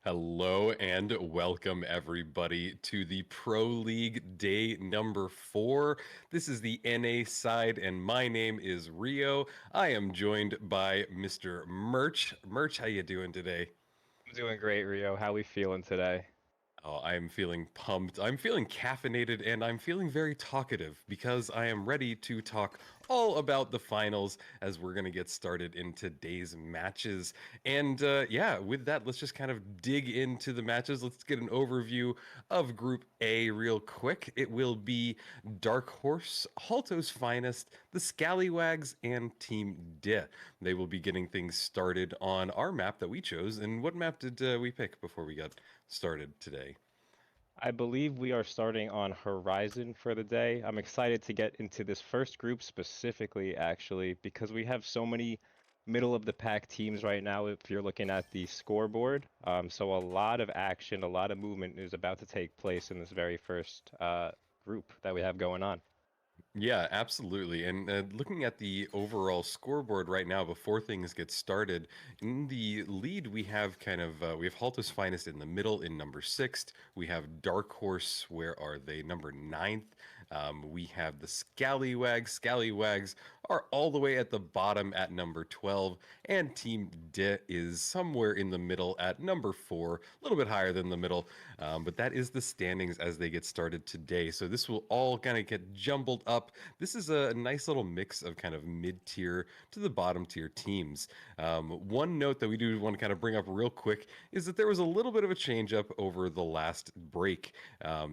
Hello and welcome everybody to the Pro League day number 4. This is the NA side and my name is Rio. I am joined by Mr. Merch. Merch, how you doing today? I'm doing great, Rio. How we feeling today? Oh, I'm feeling pumped. I'm feeling caffeinated and I'm feeling very talkative because I am ready to talk all about the finals as we're going to get started in today's matches. And yeah, with that, let's just kind of dig into the matches. Let's get an overview of Group A real quick. It will be Dark Horse, Halto's Finest, the Scallywags, and Team De. They will be getting things started on our map that we chose. And what map did we pick before we got started today? I believe we are starting on Horizon for the day. I'm excited to get into this first group specifically, actually, because we have so many middle of the pack teams right now if you're looking at the scoreboard. So a lot of action, a lot of movement is about to take place in this very first group that we have going on. Yeah, absolutely. And looking at the overall scoreboard right now, before things get started, in the lead we have we have Haltos Finest in the middle in number 6. We have Dark Horse, where are they? Number 9th. We have the Scallywags. Scallywags are all the way at the bottom at number 12, and Team De is somewhere in the middle at number 4, a little bit higher than the middle. But that is the standings as they get started today. So this will all kind of get jumbled up. This is a nice little mix of kind of mid-tier to the bottom tier teams. One note that we do want to kind of bring up real quick is that there was a little bit of a change up over the last break.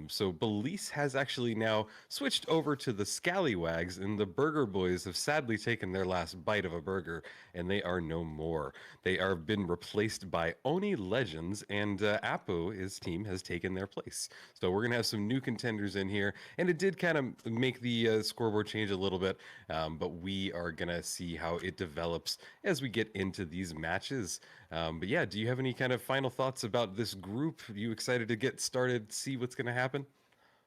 So Belize has actually now switched over to the Scallywags, and the Burger Boys have sadly taken their last bite of a burger, and they are no more. They are been replaced by Oni Legends, and Apo, his team, has taken their place. So we're gonna have some new contenders in here, and it did kind of make the scoreboard change a little bit, but we are gonna see how it develops as we get into these matches. But yeah, do you have any kind of final thoughts about this group? Are you excited to get started, see what's gonna happen?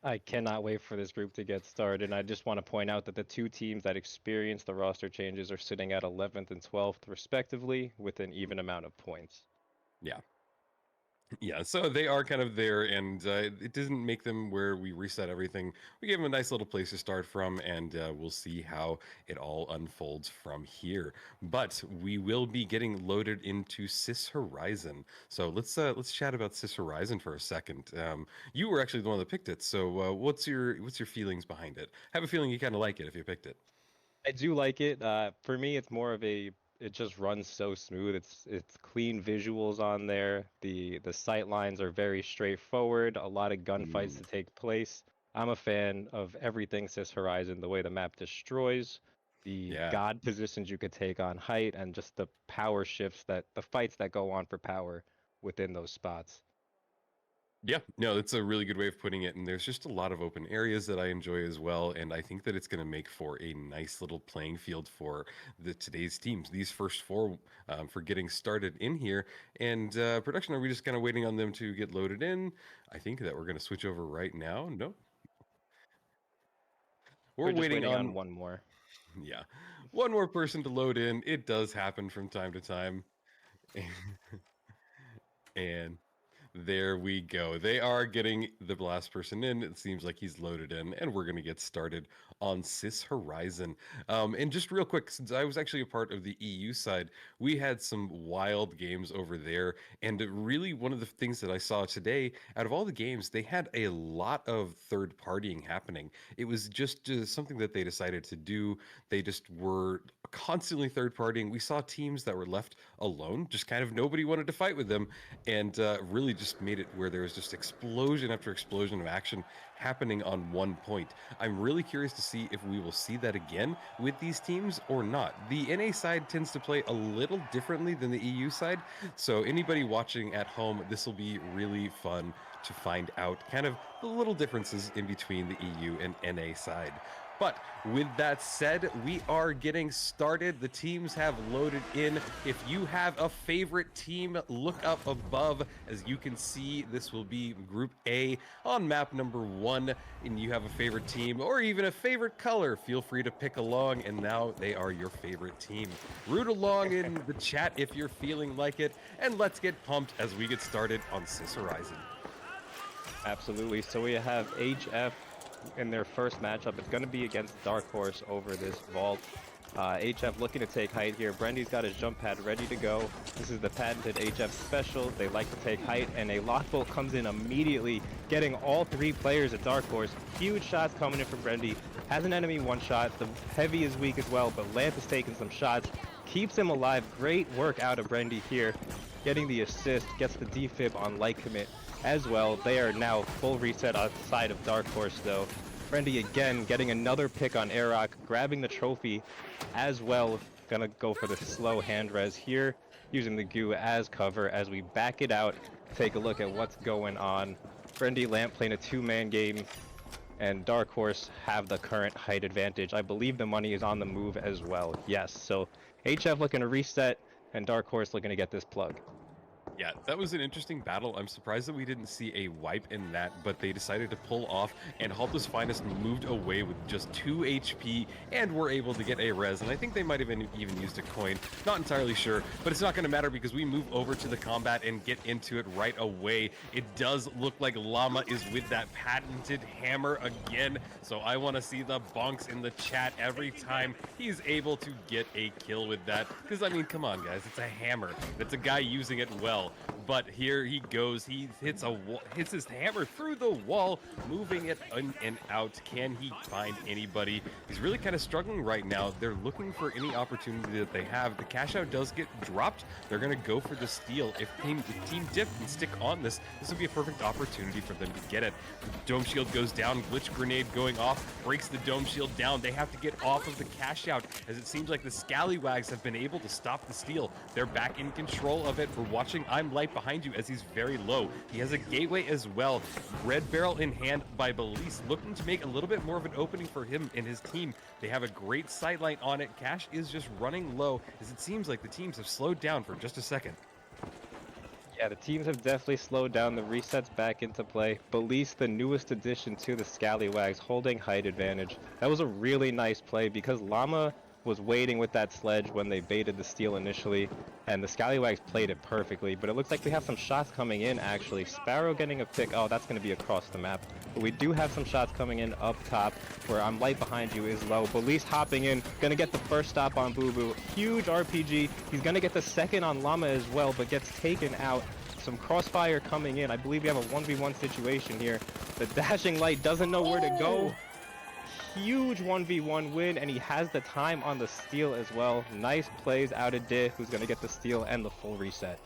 I cannot wait for this group to get started. And I just want to point out that the two teams that experienced the roster changes are sitting at 11th and 12th, respectively, with an even amount of points. Yeah. Yeah, so they are kind of there, and it doesn't make them where we reset everything. We gave them a nice little place to start from, and we'll see how it all unfolds from here. But we will be getting loaded into Cis Horizon. So let's chat about Cis Horizon for a second. You were actually the one that picked it, so what's your feelings behind it? I have a feeling you kind of like it if you picked it. I do like it. For me, it's more of a it just runs so smooth. It's clean visuals on there. The sight lines are very straightforward. A lot of gunfights Mm, to take place. I'm a fan of everything Cis Horizon, the way the map destroys, the yeah. god positions you could take on height, and just the power shifts that the fights that go on for power within those spots. Yeah, no, that's a really good way of putting it. And there's just a lot of open areas that I enjoy as well. And I think that it's going to make for a nice little playing field for today's teams. These first four for getting started in here. And production, are we just kind of waiting on them to get loaded in? I think that we're going to switch over right now. No, we're We're just waiting waiting on on, one more. yeah, one more person to load in. It does happen from time to time. And there we go. They are getting the last person in. It seems like he's loaded in, and we're going to get started on Cis Horizon. And just real quick, since I was actually a part of the EU side, we had some wild games over there. And really, one of the things that I saw today, out of all the games, they had a lot of third partying happening. It was just something that they decided to do. They just were constantly third partying. We saw teams that were left alone, just kind of nobody wanted to fight with them, and really just made it where there was just explosion after explosion of action happening on one point. I'm really curious to see if we will see that again with these teams or not. The NA side tends to play a little differently than the EU side, so anybody watching at home, this will be really fun to find out kind of the little differences in between the EU and NA side. But with that said, we are getting started. The teams have loaded in. If you have a favorite team, look up above. As you can see, this will be Group A on map number 1. And you have a favorite team or even a favorite color, feel free to pick along. And now they are your favorite team. Root along in the chat if you're feeling like it. And let's get pumped as we get started on Sis Horizon. Absolutely. So we have HF in their first matchup. It's going to be against Dark Horse over this vault. HF looking to take height here. Brendy's got his jump pad ready to go. This is the patented HF special. They like to take height, and a lock bolt comes in immediately, getting all 3 players at Dark Horse. Huge shots coming in from Brendy. Has an enemy one shot. The heavy is weak as well, but Lamp is taking some shots. Keeps him alive. Great work out of Brendy here. Getting the assist, gets the defib on light commit as well. They are now full reset outside of Dark Horse though. Brendy again getting another pick on Airrock, grabbing the trophy as well. Gonna go for the slow hand res here, using the goo as cover as we back it out. Take a look at what's going on. Brendy Lamp playing a 2-man game, and Dark Horse have the current height advantage. I believe the money is on the move as well. Yes, so HF looking to reset, and Dark Horse looking to get this plug. Yeah, that was an interesting battle. I'm surprised that we didn't see a wipe in that, but they decided to pull off, and Halta's Finest moved away with just 2 HP and were able to get a res, and I think they might have even used a coin. Not entirely sure, but it's not going to matter because we move over to the combat and get into it right away. It does look like Llama is with that patented hammer again, so I want to see the bonks in the chat every time he's able to get a kill with that, because I mean, come on guys, it's a hammer. It's a guy using it well. But here he goes. He hits his hammer through the wall, moving it in and out. Can he find anybody? He's really kind of struggling right now. They're looking for any opportunity that they have. The cash out does get dropped. They're going to go for the steal. If Team Dip can stick on this would be a perfect opportunity for them to get it. The dome shield goes down. Glitch grenade going off, breaks the dome shield down. They have to get off of the cash out, as it seems like the Scallywags have been able to stop the steal. They're back in control of it. We're watching I'm Light behind you as he's very low. He has a gateway as well. Red barrel in hand by Belize, looking to make a little bit more of an opening for him and his team. They have a great sightline on it. Cash is just running low, as it seems like the teams have slowed down for just a second. Yeah, the teams have definitely slowed down. The resets back into play. Belize, the newest addition to the Scallywags, holding height advantage. That was a really nice play because Llama was waiting with that sledge when they baited the steal initially, and the Scallywags played it perfectly. But it looks like we have some shots coming in actually. Sparrow getting a pick. Oh, that's going to be across the map. But we do have some shots coming in up top, where I'm Light behind you is low. Belize hopping in, going to get the first stop on Boo Boo. Huge RPG. He's going to get the second on Llama as well, but gets taken out. Some crossfire coming in. I believe we have a 1v1 situation here. The dashing Light doesn't know where to go. Huge 1v1 win, and he has the time on the steal as well. Nice plays out of Di, who's going to get the steal and the full reset.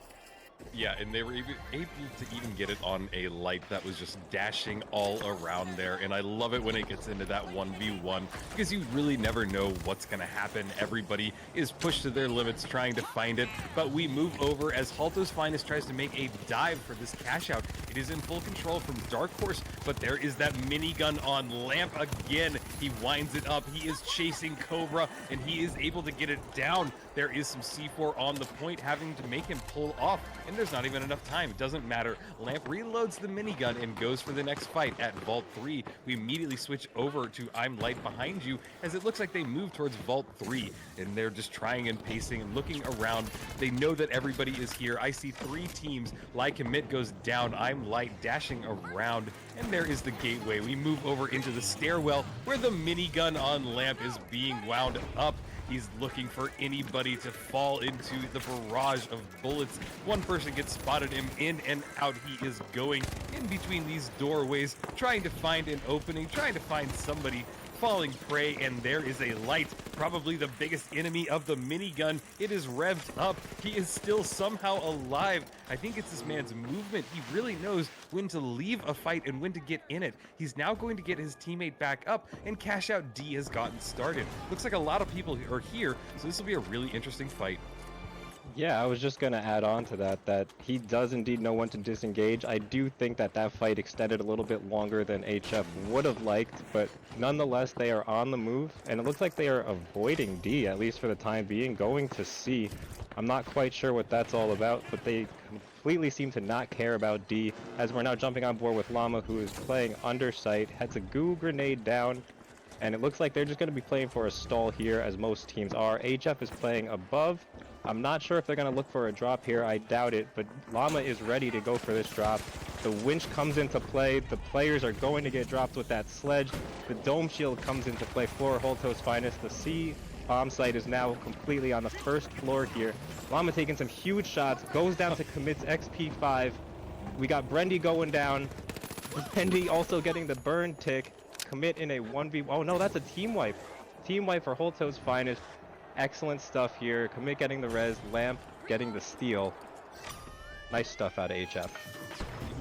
Yeah, and they were able to even get it on a Light that was just dashing all around there, and I love it when it gets into that 1v1, because you really never know what's going to happen. Everybody is pushed to their limits trying to find it, but we move over as Halto's Finest tries to make a dive for this cash out. It is in full control from Dark Horse, but there is that minigun on Lamp again. He winds it up. He is chasing Cobra, and he is able to get it down. There is some C4 on the point, having to make him pull off, and there's not even enough time. It doesn't matter. Lamp reloads the minigun and goes for the next fight at Vault 3. We immediately switch over to I'm Light behind you, as it looks like they move towards Vault 3, and they're just trying and pacing and looking around. They know that everybody is here. I see 3 teams. Light commit goes down. I'm Light dashing around, and there is the gateway. We move over into the stairwell where the minigun on Lamp is being wound up. He's looking for anybody to fall into the barrage of bullets. One person gets spotted him in and out. He is going in between these doorways, trying to find an opening, trying to find somebody, falling prey, and there is a Light, probably the biggest enemy of the minigun. It is revved up. He is still somehow alive. I think it's this man's movement. He really knows when to leave a fight and when to get in it. He's now going to get his teammate back up, and Cash Out D has gotten started. Looks like a lot of people are here, so this will be a really interesting fight. Yeah, I was just gonna add on to that, that he does indeed know when to disengage. I do think that that fight extended a little bit longer than HF would have liked, but nonetheless, they are on the move, and it looks like they are avoiding D, at least for the time being, going to C. I'm not quite sure what that's all about, but they completely seem to not care about D, as we're now jumping on board with Llama, who is playing undersight, heads a goo grenade down, and it looks like they're just going to be playing for a stall here, as most teams are. HF is playing above. I'm not sure if they're going to look for a drop here. I doubt it, but Llama is ready to go for this drop. The winch comes into play. The players are going to get dropped with that sledge. The dome shield comes into play for Holto's finest. The C bomb site is now completely on the first floor here. Llama taking some huge shots, goes down to commits XP5. We got Brendy going down. Brendy also getting the burn tick. Commit in a 1v. Oh no, that's a team wipe. Team wipe for Holto's finest. Excellent stuff here. Commit getting the res. Lamp getting the steal. Nice stuff out of HF.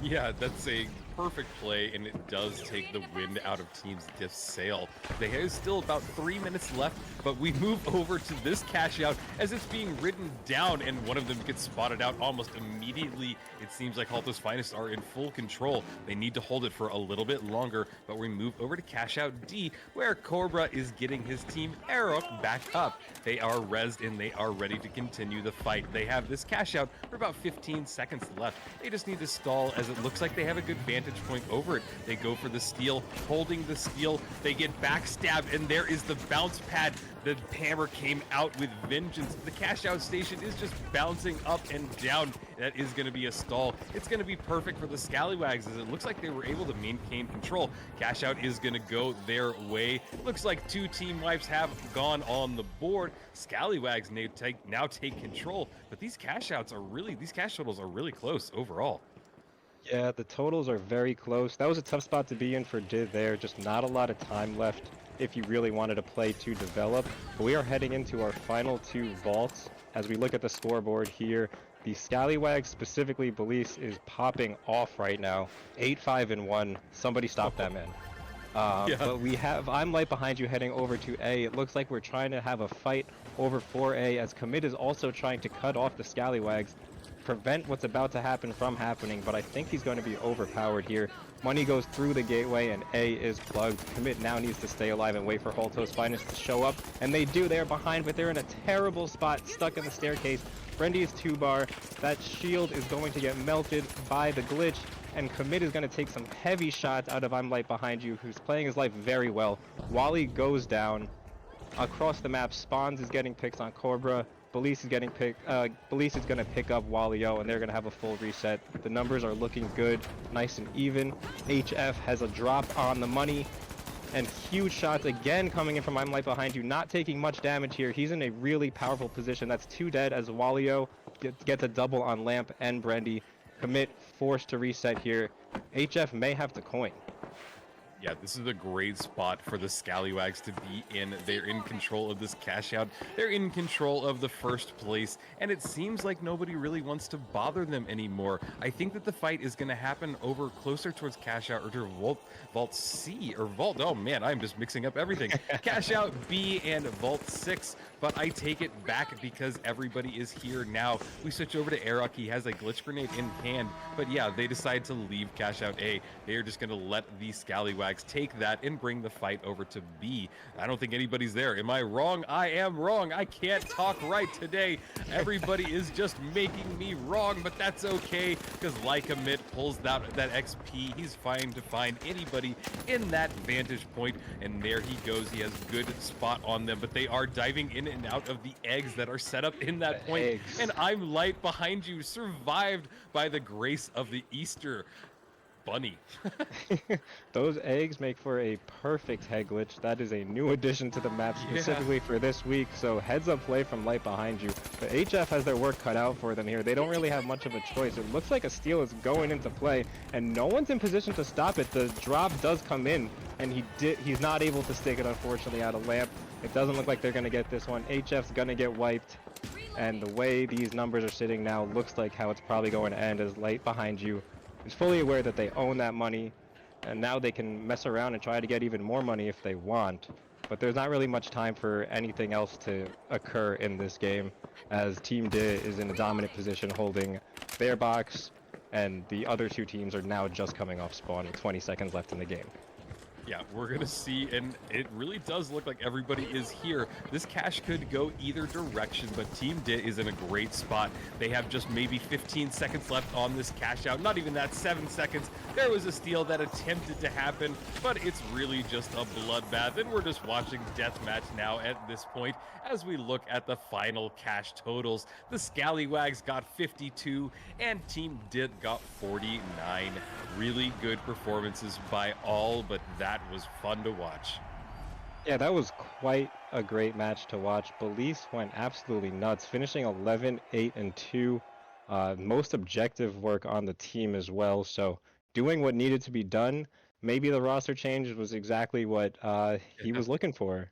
Yeah, that's a perfect play, and it does take the wind out of Team's Diff sail. There's still about 3 minutes left, but we move over to this cash out as it's being ridden down, and one of them gets spotted out almost immediately. It seems like Halto's Finest are in full control. They need to hold it for a little bit longer, but we move over to cash out D, where Cobra is getting his team Arok back up. They are rezzed and they are ready to continue the fight. They have this cash out for about 15 seconds left. They just need to stall, as it looks like they have a good vantage point over it. They go for the steal, holding the steal. They get backstabbed, and there is the bounce pad. The hammer came out with vengeance. The cash out station is just bouncing up and down. That is going to be a stall. It's going to be perfect for the Scallywags, as it looks like they were able to maintain control. Cash out is going to go their way. Looks like 2 team wipes have gone on the board. Scallywags now take control, but these cash totals are really close overall. Yeah, the totals are very close. That was a tough spot to be in for Did there. Just not a lot of time left if you really wanted to play to develop. But we are heading into our final 2 vaults. As we look at the scoreboard here, the Scallywags, specifically Belize, is popping off right now. 8-5-1. Somebody stop that man. Yeah. But we have I'm right behind you heading over to A. It looks like we're trying to have a fight over 4A, as Commit is also trying to cut off the Scallywags, prevent what's about to happen from happening, but I think he's going to be overpowered here. Money goes through the gateway and A is plugged. Commit now needs to stay alive and wait for Holto's finest to show up, and they do. They're behind, but they're in a terrible spot, stuck in the staircase. Brendy is 2-bar. That shield is going to get melted by the glitch, and Commit is going to take some heavy shots out of I'm Light Behind You, who's playing his life very well. Wally goes down. Across the map, Spawns is getting picks on Cobra. Belize is getting picked. Belize is going to pick up Wallio, and they're going to have a full reset. The numbers are looking good, nice and even. HF has a drop on the money, and huge shots again coming in from I'm Light Behind You, not taking much damage here. He's in a really powerful position. That's 2 dead as Wallio gets a double on Lamp and Brendy. Commit forced to reset here. HF may have to coin. Yeah, this is a great spot for the Scallywags to be in. They're in control of this cash out. They're in control of the first place, and it seems like nobody really wants to bother them anymore. I think that the fight is going to happen over closer towards cash out or to Vault C or Vault. Oh man, I'm just mixing up everything. Cash out B and Vault 6, but I take it back because everybody is here now. We switch over to Arok. He has a glitch grenade in hand, but yeah, they decide to leave cash out A. They are just going to let the Scallywags take that and bring the fight over to B. I don't think anybody's there. Am I wrong? I am wrong. I can't talk right today. Everybody is just making me wrong, but that's okay because Lycamit pulls that XP. He's fine to find anybody in that vantage point, and there he goes. He has good spot on them, but they are diving in and out of the eggs that are set up in that point. Eggs. And I'm Light Behind You, survived by the grace of the Easter Bunny. Those eggs make for a perfect head glitch. That is a new addition to the map specifically for this week, so heads up play from Light Behind You. But HF has their work cut out for them here. They don't really have much of a choice. It looks like a steal is going into play, and no one's in position to stop it. The drop does come in, and he's not able to stick it, unfortunately, out of Lamp. It doesn't look like they're going to get this one. HF's going to get wiped, and the way these numbers are sitting now looks like how it's probably going to end, as Light Behind You is fully aware that they own that money, and now they can mess around and try to get even more money if they want. but there's not really much time for anything else to occur in this game, as Team D is in a dominant position holding their box, and the other two teams are now just coming off spawn with 20 seconds left in the game. Yeah, we're gonna see, and it really does look like everybody is here. This cash could go either direction, but Team Dit is in a great spot. They have just maybe 15 seconds left on this cash out. Not even that, 7 seconds. There was a steal that attempted to happen, but it's really just a bloodbath, and we're just watching deathmatch now at this point as we look at the final cash totals. The Scallywags got 52, and Team Dit got 49. Really good performances by all, but that was fun to watch. Yeah, that was quite a great match to watch. Belize went absolutely nuts, finishing 11, 8, and 2. Most objective work on the team as well. So doing what needed to be done. Maybe the roster change was exactly what he was looking for.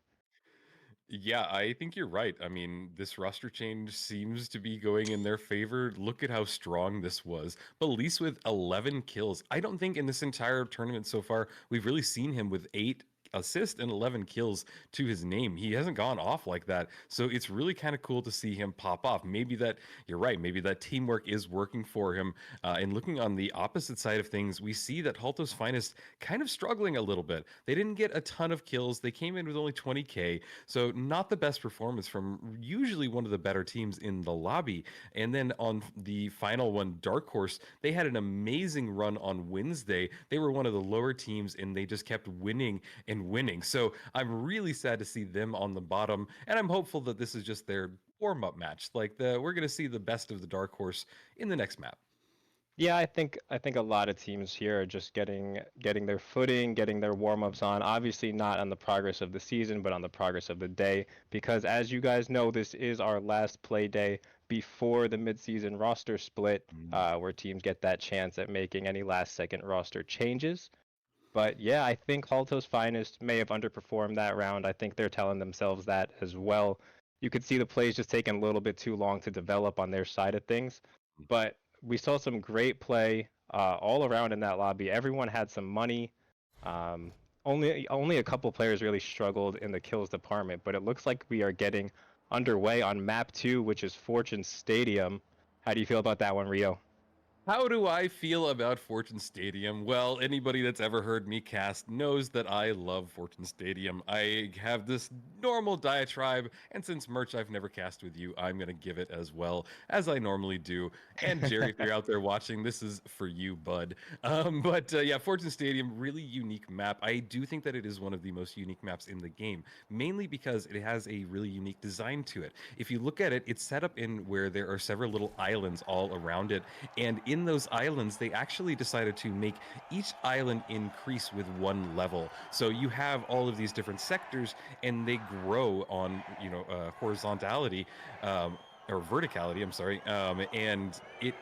Yeah, I think you're right. I mean, this roster change seems to be going in their favor. Look at how strong this was. Belize with 11 kills. I don't think in this entire tournament so far we've really seen him with 8 assists and 11 kills to his name. He hasn't gone off like that. So it's really kind of cool to see him pop off. Maybe that, you're right, maybe that teamwork is working for him. And looking on the opposite side of things, we see that Halto's Finest kind of struggling a little bit. They didn't get a ton of kills. They came in with only 20K. So not the best performance from usually one of the better teams in the lobby. And then on the final one, Dark Horse, they had an amazing run on Wednesday. They were one of the lower teams and they just kept winning and winning. So I'm really sad to see them on the bottom. And I'm hopeful that this is just their warm-up match. Like we're gonna see the best of the Dark Horse in the next map. Yeah, I think a lot of teams here are just getting their footing, getting their warm-ups on. Obviously not on the progress of the season, but on the progress of the day. Because as you guys know, this is our last play day before the mid-season roster split, where teams get that chance at making any last-second roster changes. But yeah, I think Halto's Finest may have underperformed that round. I think they're telling themselves that as well. You could see the plays just taking a little bit too long to develop on their side of things. But we saw some great play all around in that lobby. Everyone had some money. Um, only a couple players really struggled in the kills department, but it looks like we are getting underway on map 2, which is Fortune Stadium. How do you feel about that one, Rio? How do I feel about Fortune Stadium? Well, anybody that's ever heard me cast knows that I love Fortune Stadium. I have this normal diatribe, and since Merch I've never cast with you, I'm going to give it as well as I normally do. And Jerry, if you're out there watching, this is for you, bud. But yeah, Fortune Stadium, really unique map. I do think that it is one of the most unique maps in the game, mainly because it has a really unique design to it. If you look at it, it's set up in where there are several little islands all around it, and in those islands, they actually decided to make each island increase with one level. So you have all of these different sectors, and they grow on, horizontality, or verticality. I'm sorry, and it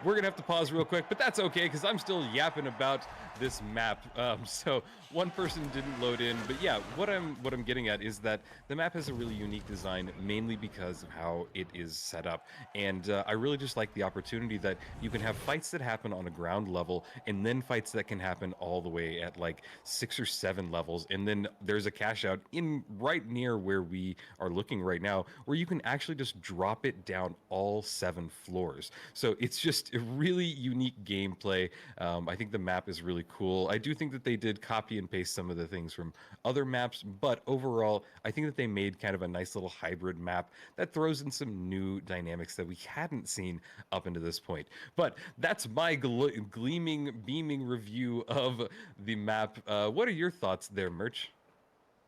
we're gonna have to pause real quick, but that's okay because I'm still yapping about this map. So one person didn't load in, but yeah, what I'm getting at is that the map has a really unique design, mainly because of how it is set up, and I really just like the opportunity that you can have fights that happen on a ground level, and then fights that can happen all the way at like 6 or 7 levels, and then there's a cash out in right near where we are looking right now, where you can actually just drop it down all 7 floors. So it's just a really unique gameplay. I think the map is really cool. I do think that they did copy and paste some of the things from other maps, but overall, I think that they made kind of a nice little hybrid map that throws in some new dynamics that we hadn't seen up until this point. But that's my gleaming, beaming review of the map. What are your thoughts there, Merch?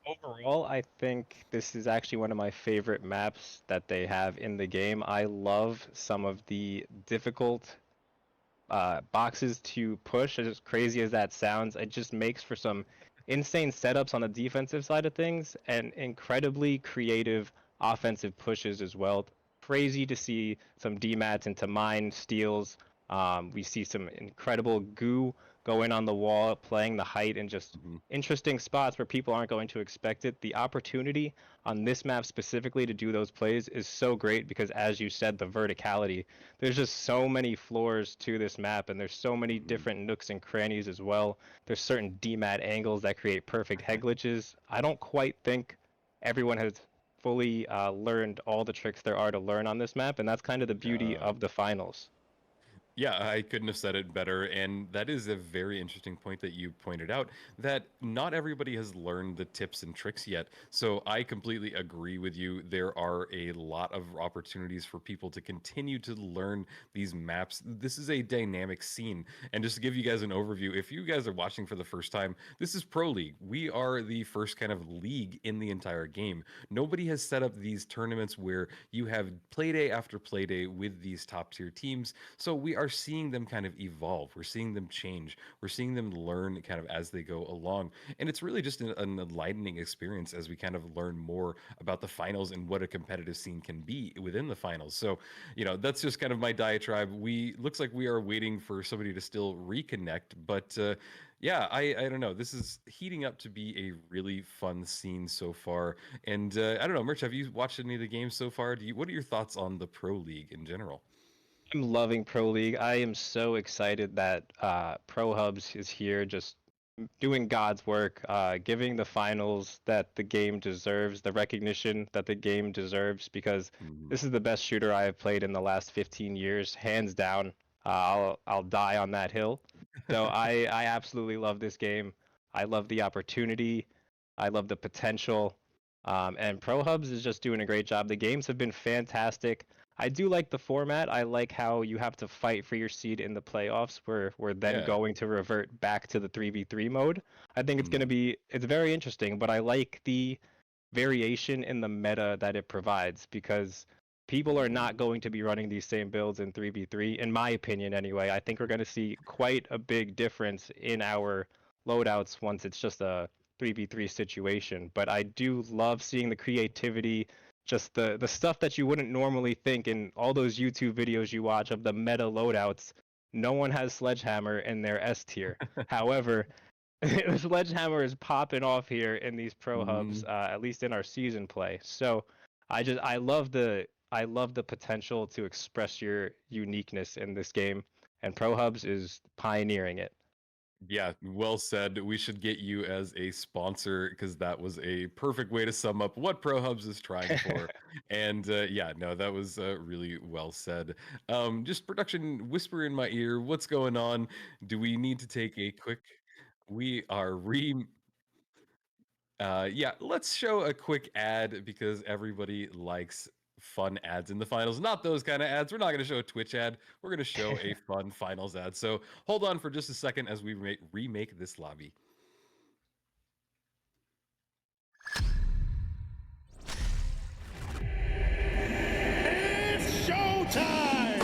Overall, I think this is actually one of my favorite maps that they have in the game. I love some of the difficult boxes to push. As crazy as that sounds, it just makes for some insane setups on the defensive side of things and incredibly creative offensive pushes as well. Crazy to see some DMATs into mine steals. We see some incredible goo go in on the wall, playing the height and just Mhm. interesting spots where people aren't going to expect it. The opportunity on this map specifically to do those plays is so great because, as you said, the verticality. There's just so many floors to this map, and there's so many Mhm. different nooks and crannies as well. There's certain DMAT angles that create perfect head glitches. I don't quite think everyone has fully learned all the tricks there are to learn on this map, and that's kind of the beauty Yeah. of the finals. Yeah, I couldn't have said it better. And that is a very interesting point that you pointed out that not everybody has learned the tips and tricks yet. So I completely agree with you. There are a lot of opportunities for people to continue to learn these maps. This is a dynamic scene. And just to give you guys an overview, if you guys are watching for the first time, this is Pro League. We are the first kind of league in the entire game. Nobody has set up these tournaments where you have playday after playday with these top tier teams. So we are seeing them kind of evolve. We're seeing them change. We're seeing them learn kind of as they go along. And it's really just an enlightening experience as we kind of learn more about the finals and what a competitive scene can be within the finals. So, that's just kind of my diatribe. We looks like we are waiting for somebody to still reconnect, but yeah, I don't know. This is heating up to be a really fun scene so far. And I don't know, Merch, have you watched any of the games so far? What are your thoughts on the Pro League in general? I'm loving Pro League. I am so excited that Pro Hubs is here, just doing God's work, giving the finals that the game deserves, the recognition that the game deserves, because Mhm. this is the best shooter I have played in the last 15 years, hands down. I'll die on that hill. So I absolutely love this game. I love the opportunity. I love the potential. And Pro Hubs is just doing a great job. The games have been fantastic. I do like the format. I like how you have to fight for your seed in the playoffs. We're then Yeah. going to revert back to the 3v3 mode. I think Mm, it's very interesting, but I like the variation in the meta that it provides because people are mm, not going to be running these same builds in 3v3 in my opinion anyway. I think we're going to see quite a big difference in our loadouts once it's just a 3v3 situation, but I do love seeing the creativity, just the stuff that you wouldn't normally think in all those YouTube videos you watch of the meta loadouts. No one has Sledgehammer in their S tier. However, Sledgehammer is popping off here in these pro hubs, mm. at least in our season play. So I love the potential to express your uniqueness in this game, and pro hubs is pioneering it. Yeah, well said. We should get you as a sponsor because that was a perfect way to sum up what Pro Hubs is trying for. And yeah, no, that was really well said. Just production whisper in my ear. What's going on? Do we need to take a quick? We are yeah, let's show a quick ad because everybody likes fun ads in the finals. Not those kind of ads. We're not going to show a Twitch ad. We're going to show a fun finals ad. So hold on for just a second as we remake this lobby. It's showtime!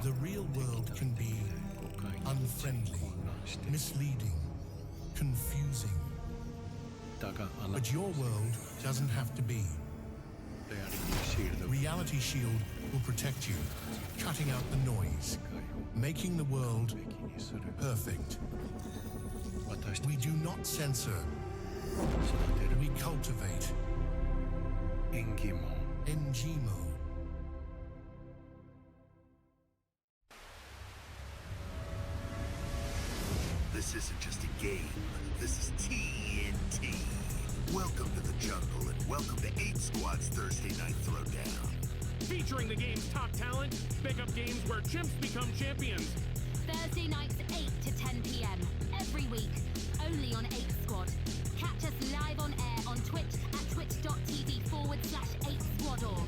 The real world can be unfriendly, misleading, confusing. But your world doesn't have to be. Reality Shield will protect you, cutting out the noise, making the world perfect. We do not censor. We cultivate. Engimo. This isn't just a game. This is TNT. Welcome to the jungle and welcome to 8 Squad's Thursday Night Throwdown. Featuring the game's top talent, pick up games where chimps become champions. Thursday nights 8 to 10 p.m. every week, only on 8 Squad. Catch us live on air on Twitch at twitch.tv/8squadorg.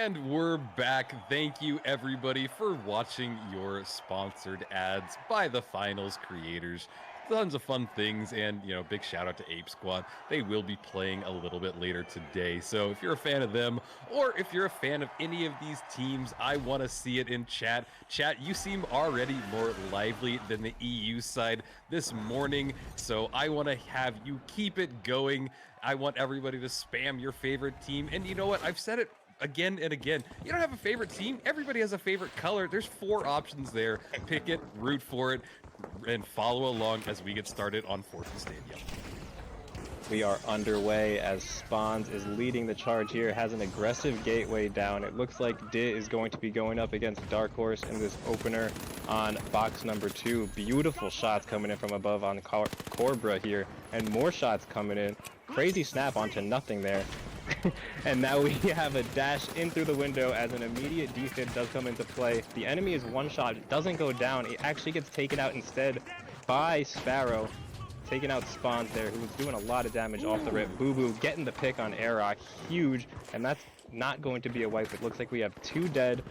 And we're back. Thank you everybody for watching your sponsored ads by the Finals creators. Tons of fun things, and big shout out to Ape Squad. They will be playing a little bit later today. So if you're a fan of them, or if you're a fan of any of these teams, I want to see it in chat. Chat, you seem already more lively than the EU side this morning, so I want to have you keep it going. I want everybody to spam your favorite team, and you know what? I've said it again and again. You don't have a favorite team. Everybody has a favorite color. There's 4 options there. Pick it, root for it, and follow along as we get started on 4th and Stadium. We are underway as Spawns is leading the charge here, has an aggressive gateway down. It looks like Dit is going to be going up against Dark Horse in this opener on box number 2. Beautiful shots coming in from above on Corbra here, and more shots coming in. Crazy snap onto nothing there. And now we have a dash in through the window as an immediate defib does come into play. The enemy is one shot, it doesn't go down. It actually gets taken out instead by Sparrow. Taking out Spawns there, who was doing a lot of damage off the rip. Boo Boo getting the pick on Airrock, huge, and that's not going to be a wipe. It looks like we have 2 dead,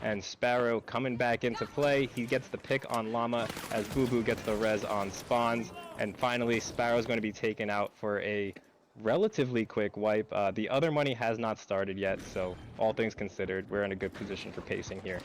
and Sparrow coming back into play. He gets the pick on Llama as Boo Boo gets the res on Spawns, and finally Sparrow's going to be taken out for a relatively quick wipe. The other money has not started yet, so all things considered, we're in a good position for pacing here.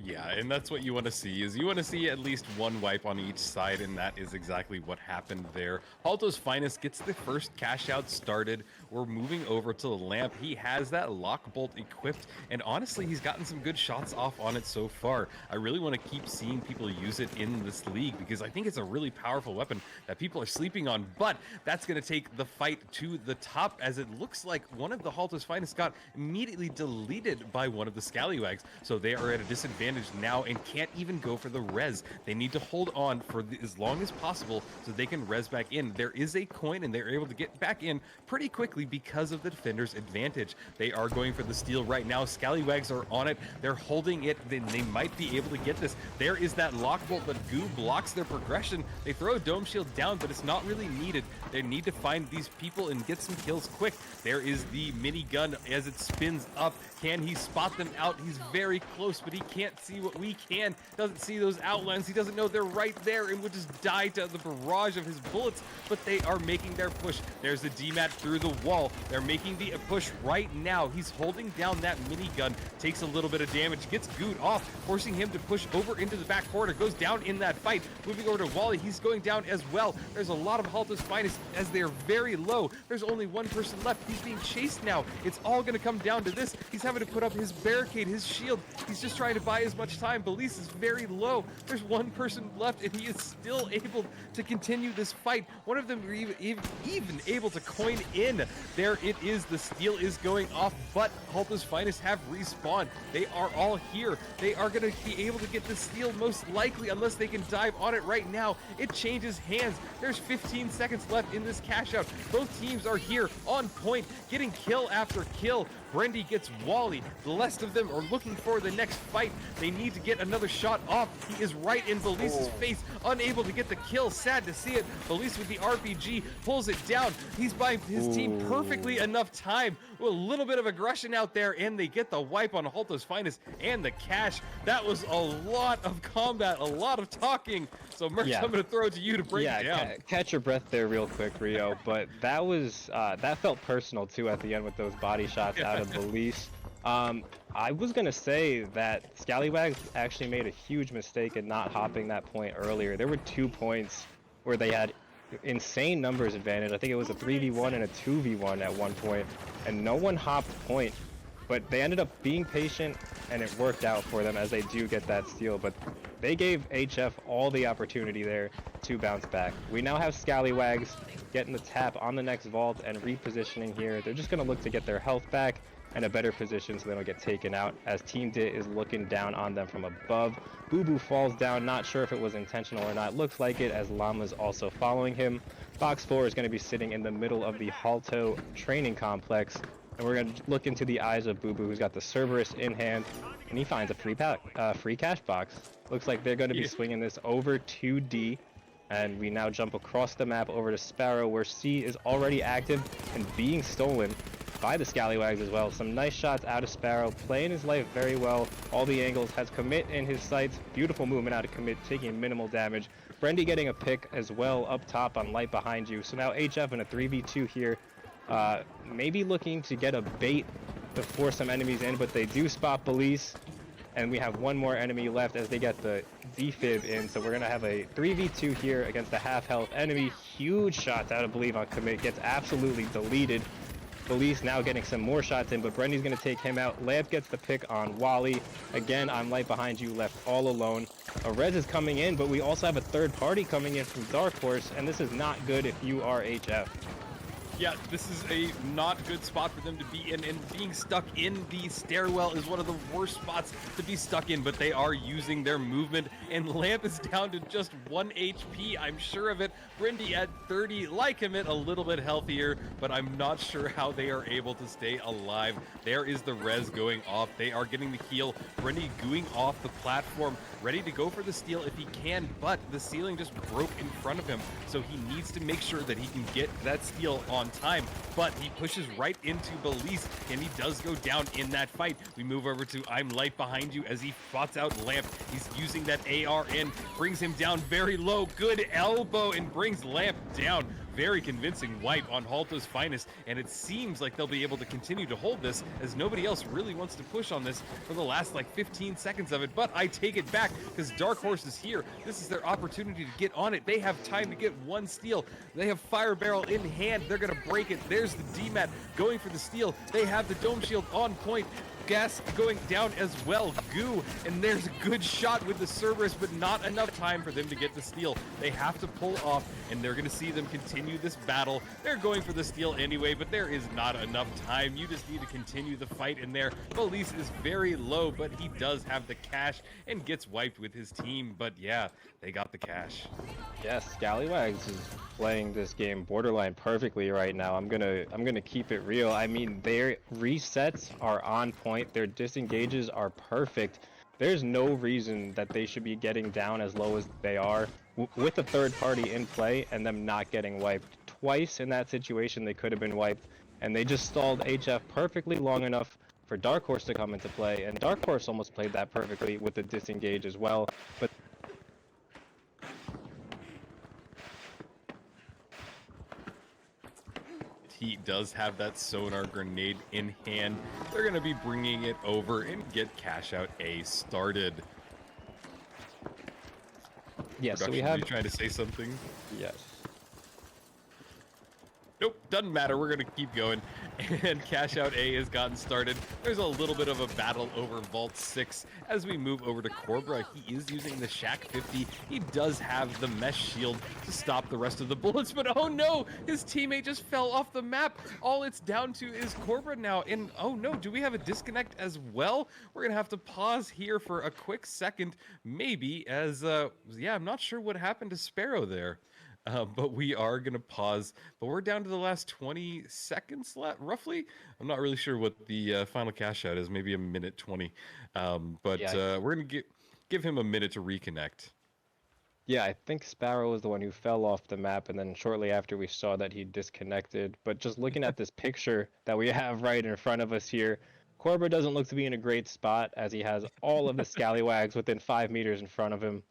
Yeah, and that's what you want to see, is you want to see at least one wipe on each side, and that is exactly what happened there. Halto's Finest gets the first cash out started. We're moving over to the lamp. He has that lock bolt equipped, and honestly, he's gotten some good shots off on it so far. I really want to keep seeing people use it in this league, because I think it's a really powerful weapon that people are sleeping on, but that's going to take the fight to the top, as it looks like one of the Halto's Finest got immediately deleted by one of the Scallywags, so they are at a disadvantage now and can't even go for the res. They need to hold on for as long as possible so they can res back in. There is a coin and they're able to get back in pretty quickly because of the defender's advantage. They are going for the steal right now. Scallywags are on it. They're holding it. Then they might be able to get this. There is that lock bolt, but Goo blocks their progression. They throw a dome shield down, but it's not really needed. They need to find these people and get some kills quick. There is the minigun as it spins up. Can he spot them out? He's very close, but he can't see what we can. Doesn't see those outlines. He doesn't know they're right there and would just die to the barrage of his bullets, but they are making their push. There's the DMAT through the wall. They're making the push right now. He's holding down that minigun. Takes a little bit of damage. Gets Good off, forcing him to push over into the back corner. Goes down in that fight. Moving over to Wally. He's going down as well. There's a lot of Halto's Finest as they're very low. There's only one person left. He's being chased now. It's all going to come down to this. He's having to put up his barricade, his shield. He's just trying to buy as much time. Belize is very low. There's one person left, and he is still able to continue this fight. One of them even able to coin in. There it is. The steal is going off, but Halto's Finest have respawned. They are all here. They are going to be able to get the steal most likely, unless they can dive on it right now. It changes hands. There's 15 seconds left in this cash out. Both teams are here on point, getting kill after kill. Brendy gets Wally. The rest of them are looking for the next fight. They need to get another shot off. He is right in Belize's face, unable to get the kill. Sad to see it. Belize with the RPG pulls it down. He's buying his team perfectly enough time. A little bit of aggression out there, and they get the wipe on Halto's Finest and the cash. That was a lot of combat, a lot of talking. So Merch, I'm going to throw it to you to break it down. Catch your breath there real quick, Rio. But that was that felt personal too at the end with those body shots out of Belize. I was gonna say that Scallywags actually made a huge mistake in not hopping that point earlier. There were 2 points where they had insane numbers advantage. I think it was a 3v1 and a 2v1 at one point, and no one hopped point. But they ended up being patient, and it worked out for them as they do get that steal. But they gave HF all the opportunity there to bounce back. We now have Scallywags getting the tap on the next vault and repositioning here. They're just gonna look to get their health back and a better position so they don't get taken out, as Team Dit is looking down on them from above. Boo Boo falls down, not sure if it was intentional or not. Looks like it, as Llama's also following him. Box 4 is going to be sitting in the middle of the Halto training complex, and we're going to look into the eyes of Boo Boo, who's got the Cerberus in hand, and he finds a free cash box. Looks like they're going to be swinging this over to D, and we now jump across the map over to Sparrow, where C is already active and being stolen. by the Scallywags as well. Some nice shots out of Sparrow, playing his life very well. All the angles, has Commit in his sights. Beautiful movement out of Commit, taking minimal damage. Brendy getting a pick as well up top on Light behind you. So now HF in a 3v2 here. Maybe looking to get a bait to force some enemies in, but they do spot Belize. And we have one more enemy left as they get the defib in. So we're going to have a 3v2 here against the half health enemy. Huge shots out of Believe on Commit. Gets absolutely deleted. Belize now getting some more shots in, but Brendy's going to take him out. Lamp gets the pick on Wally. Again, I'm Light behind you, left all alone. A res is coming in, but we also have a third party coming in from Dark Horse, and this is not good if you are HF. Yeah, this is a not good spot for them to be in, and being stuck in the stairwell is one of the worst spots to be stuck in, but they are using their movement, and Lamp is down to just 1 HP, I'm sure of it. Brindy at 30, like him, a little bit healthier, but I'm not sure how they are able to stay alive. There is the res going off. They are getting the heal. Brindy gooing off the platform, ready to go for the steal if he can, but the ceiling just broke in front of him, so he needs to make sure that he can get that steal on time, but he pushes right into Belize, and he does go down in that fight. We move over to I'm Light behind you as he spots out Lamp. He's using that AR in, brings him down very low. Good elbow and brings Lamp down. Very convincing wipe on Halto's finest, and it seems like they'll be able to continue to hold this as nobody else really wants to push on this for the last like 15 seconds of it, but I take it back because Dark Horse is here. This is their opportunity to get on it. They have time to get one steal. They have Fire Barrel in hand. They're going to break it. There's the DMAT going for the steal. They have the Dome Shield on point. Gas going down as well. Goo, and there's a good shot with the Cerberus, but not enough time for them to get the steal. They have to pull off, and they're going to see them continue this battle. They're going for the steal anyway, but there is not enough time. You just need to continue the fight in there. Belize is very low, but he does have the cash and gets wiped with his team. But yeah, they got the cash. Yes, Scallywags is playing this game borderline perfectly right now. I'm gonna keep it real. I mean, their resets are on point. Their disengages are perfect. There's no reason that they should be getting down as low as they are with a third party in play and them not getting wiped. Twice in that situation they could have been wiped, and they just stalled HF perfectly long enough for Dark Horse to come into play, and Dark Horse almost played that perfectly with the disengage as well. But He does have that sonar grenade in hand. They're going to be bringing it over and get Cash Out A started. yeah, so we Production, are have you trying to say something? yes. Nope, doesn't matter. We're going to keep going. And Cash Out A has gotten started. There's a little bit of a battle over Vault 6 as we move over to Corbra. He is using the Shack 50. He does have the mesh shield to stop the rest of the bullets, but oh no, his teammate just fell off the map. All it's down to is Corbra now. And oh no, do we have a disconnect as well? We're going to have to pause here for a quick second, maybe, as, yeah, I'm not sure what happened to Sparrow there. But we are going to pause. But we're down to the last 20 seconds left, roughly. I'm not really sure what the final cash out is. Maybe a minute 20. But Yeah. we're going to give him a minute to reconnect. Yeah, I think Sparrow was the one who fell off the map, and then shortly after we saw that he disconnected. But just looking at this picture that we have right in front of us here, Corbra doesn't look to be in a great spot as he has all of the Scallywags within 5 meters in front of him.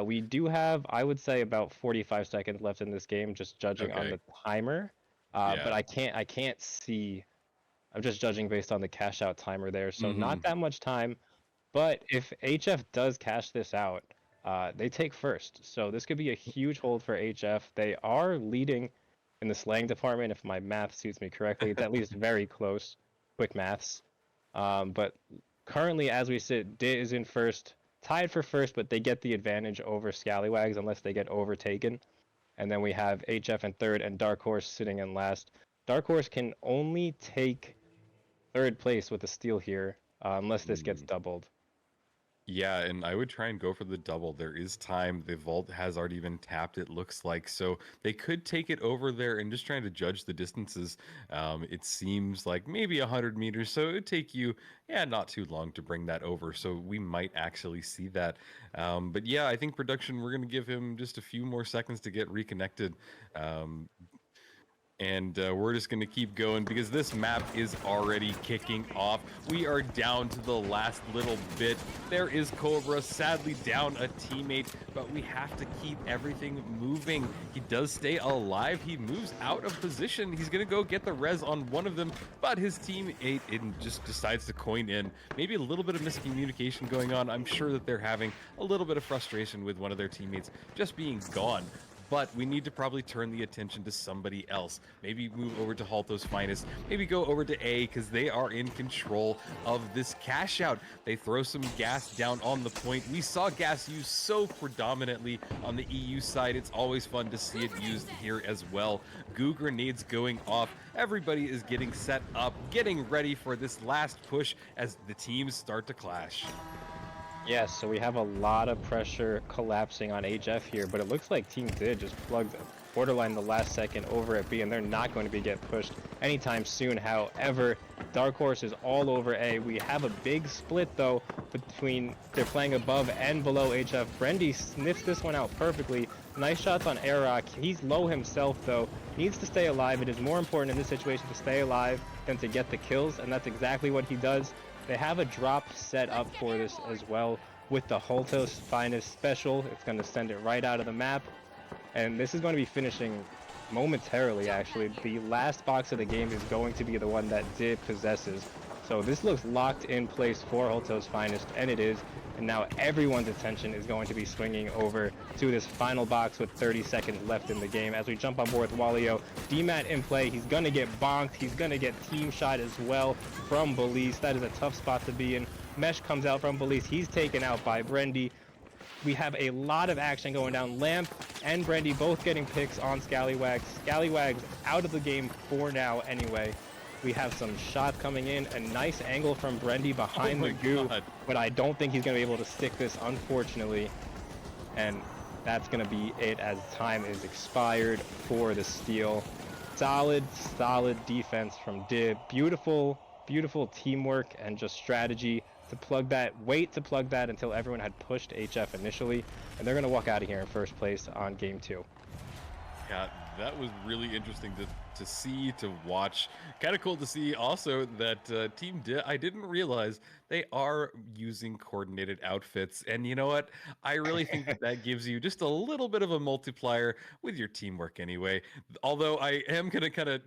We do have, I would say, about 45 seconds left in this game, just judging on Okay. the timer. Yeah. But I can't see. I'm just judging based on the cash out timer there, so not Mhm. that much time. But if HF does cash this out, they take first. So this could be a huge hold for HF. They are leading in the slang department, if my math suits me correctly. It's at least very close. Quick maths. But currently, as we sit, Dit is in first, tied for first, but they get the advantage over Scallywags unless they get overtaken. And then we have HF in third and Dark Horse sitting in last. Dark Horse can only take third place with a steal here, unless this gets doubled. Yeah, and I would try and go for the double. There is time. The vault has already been tapped, it looks like. So they could take it over there and just trying to judge the distances. It seems like maybe 100 meters. So it would take you, yeah, not too long to bring that over. So we might actually see that. But yeah, I think production, we're going to give him just a few more seconds to get reconnected. And we're just going to keep going because this map is already kicking off. We are down to the last little bit. There is Cobra, sadly down a teammate, but we have to keep everything moving. He does stay alive. He moves out of position. He's going to go get the res on one of them, but his teammate just decides to coin in. Maybe a little bit of miscommunication going on. I'm sure that they're having a little bit of frustration with one of their teammates just being gone. But we need to probably turn the attention to somebody else. Maybe move over to Halto's Finest. Maybe go over to A because they are in control of this cash out. They throw some gas down on the point. We saw gas used so predominantly on the EU side. It's always fun to see it used here as well. Goo grenades going off. Everybody is getting set up, getting ready for this last push as the teams start to clash. Yes, so we have a lot of pressure collapsing on HF here, but it looks like Team Did just plugged borderline the last second over at B, and they're not going to be get pushed anytime soon. However, Dark Horse is all over A. We have a big split, though, between they're playing above and below HF. Brendy sniffs this one out perfectly. Nice shots on Airrock. He's low himself, though. Needs to stay alive. It is more important in this situation to stay alive than to get the kills, and that's exactly what he does. They have a drop set up for this as well with the Haltos Finest special. It's going to send it right out of the map. And this is going to be finishing momentarily, actually. The last box of the game is going to be the one that Did possesses. So this looks locked in place for Haltos Finest, and it is. And now everyone's attention is going to be swinging over to this final box with 30 seconds left in the game. As we jump on board with Walio, DMAT in play. He's going to get bonked. He's going to get team shot as well from Belize. That is a tough spot to be in. Mesh comes out from Belize. He's taken out by Brendy. We have a lot of action going down. Lamp and Brendy both getting picks on Scallywags. Scallywags out of the game for now anyway. We have some shots coming in. A nice angle from Brendy behind the goo. But I don't think he's going to be able to stick this, unfortunately. And that's going to be it as time is expired for the steal. Solid defense from Dib. Beautiful teamwork and just strategy to plug that. Wait to plug that until everyone had pushed HF initially. And they're going to walk out of here in first place on game 2. Yeah, that was really interesting to see, to watch. Kind of cool to see also that I didn't realize they are using coordinated outfits. And you know what? I really think that gives you just a little bit of a multiplier with your teamwork anyway. Although I am going to kind of,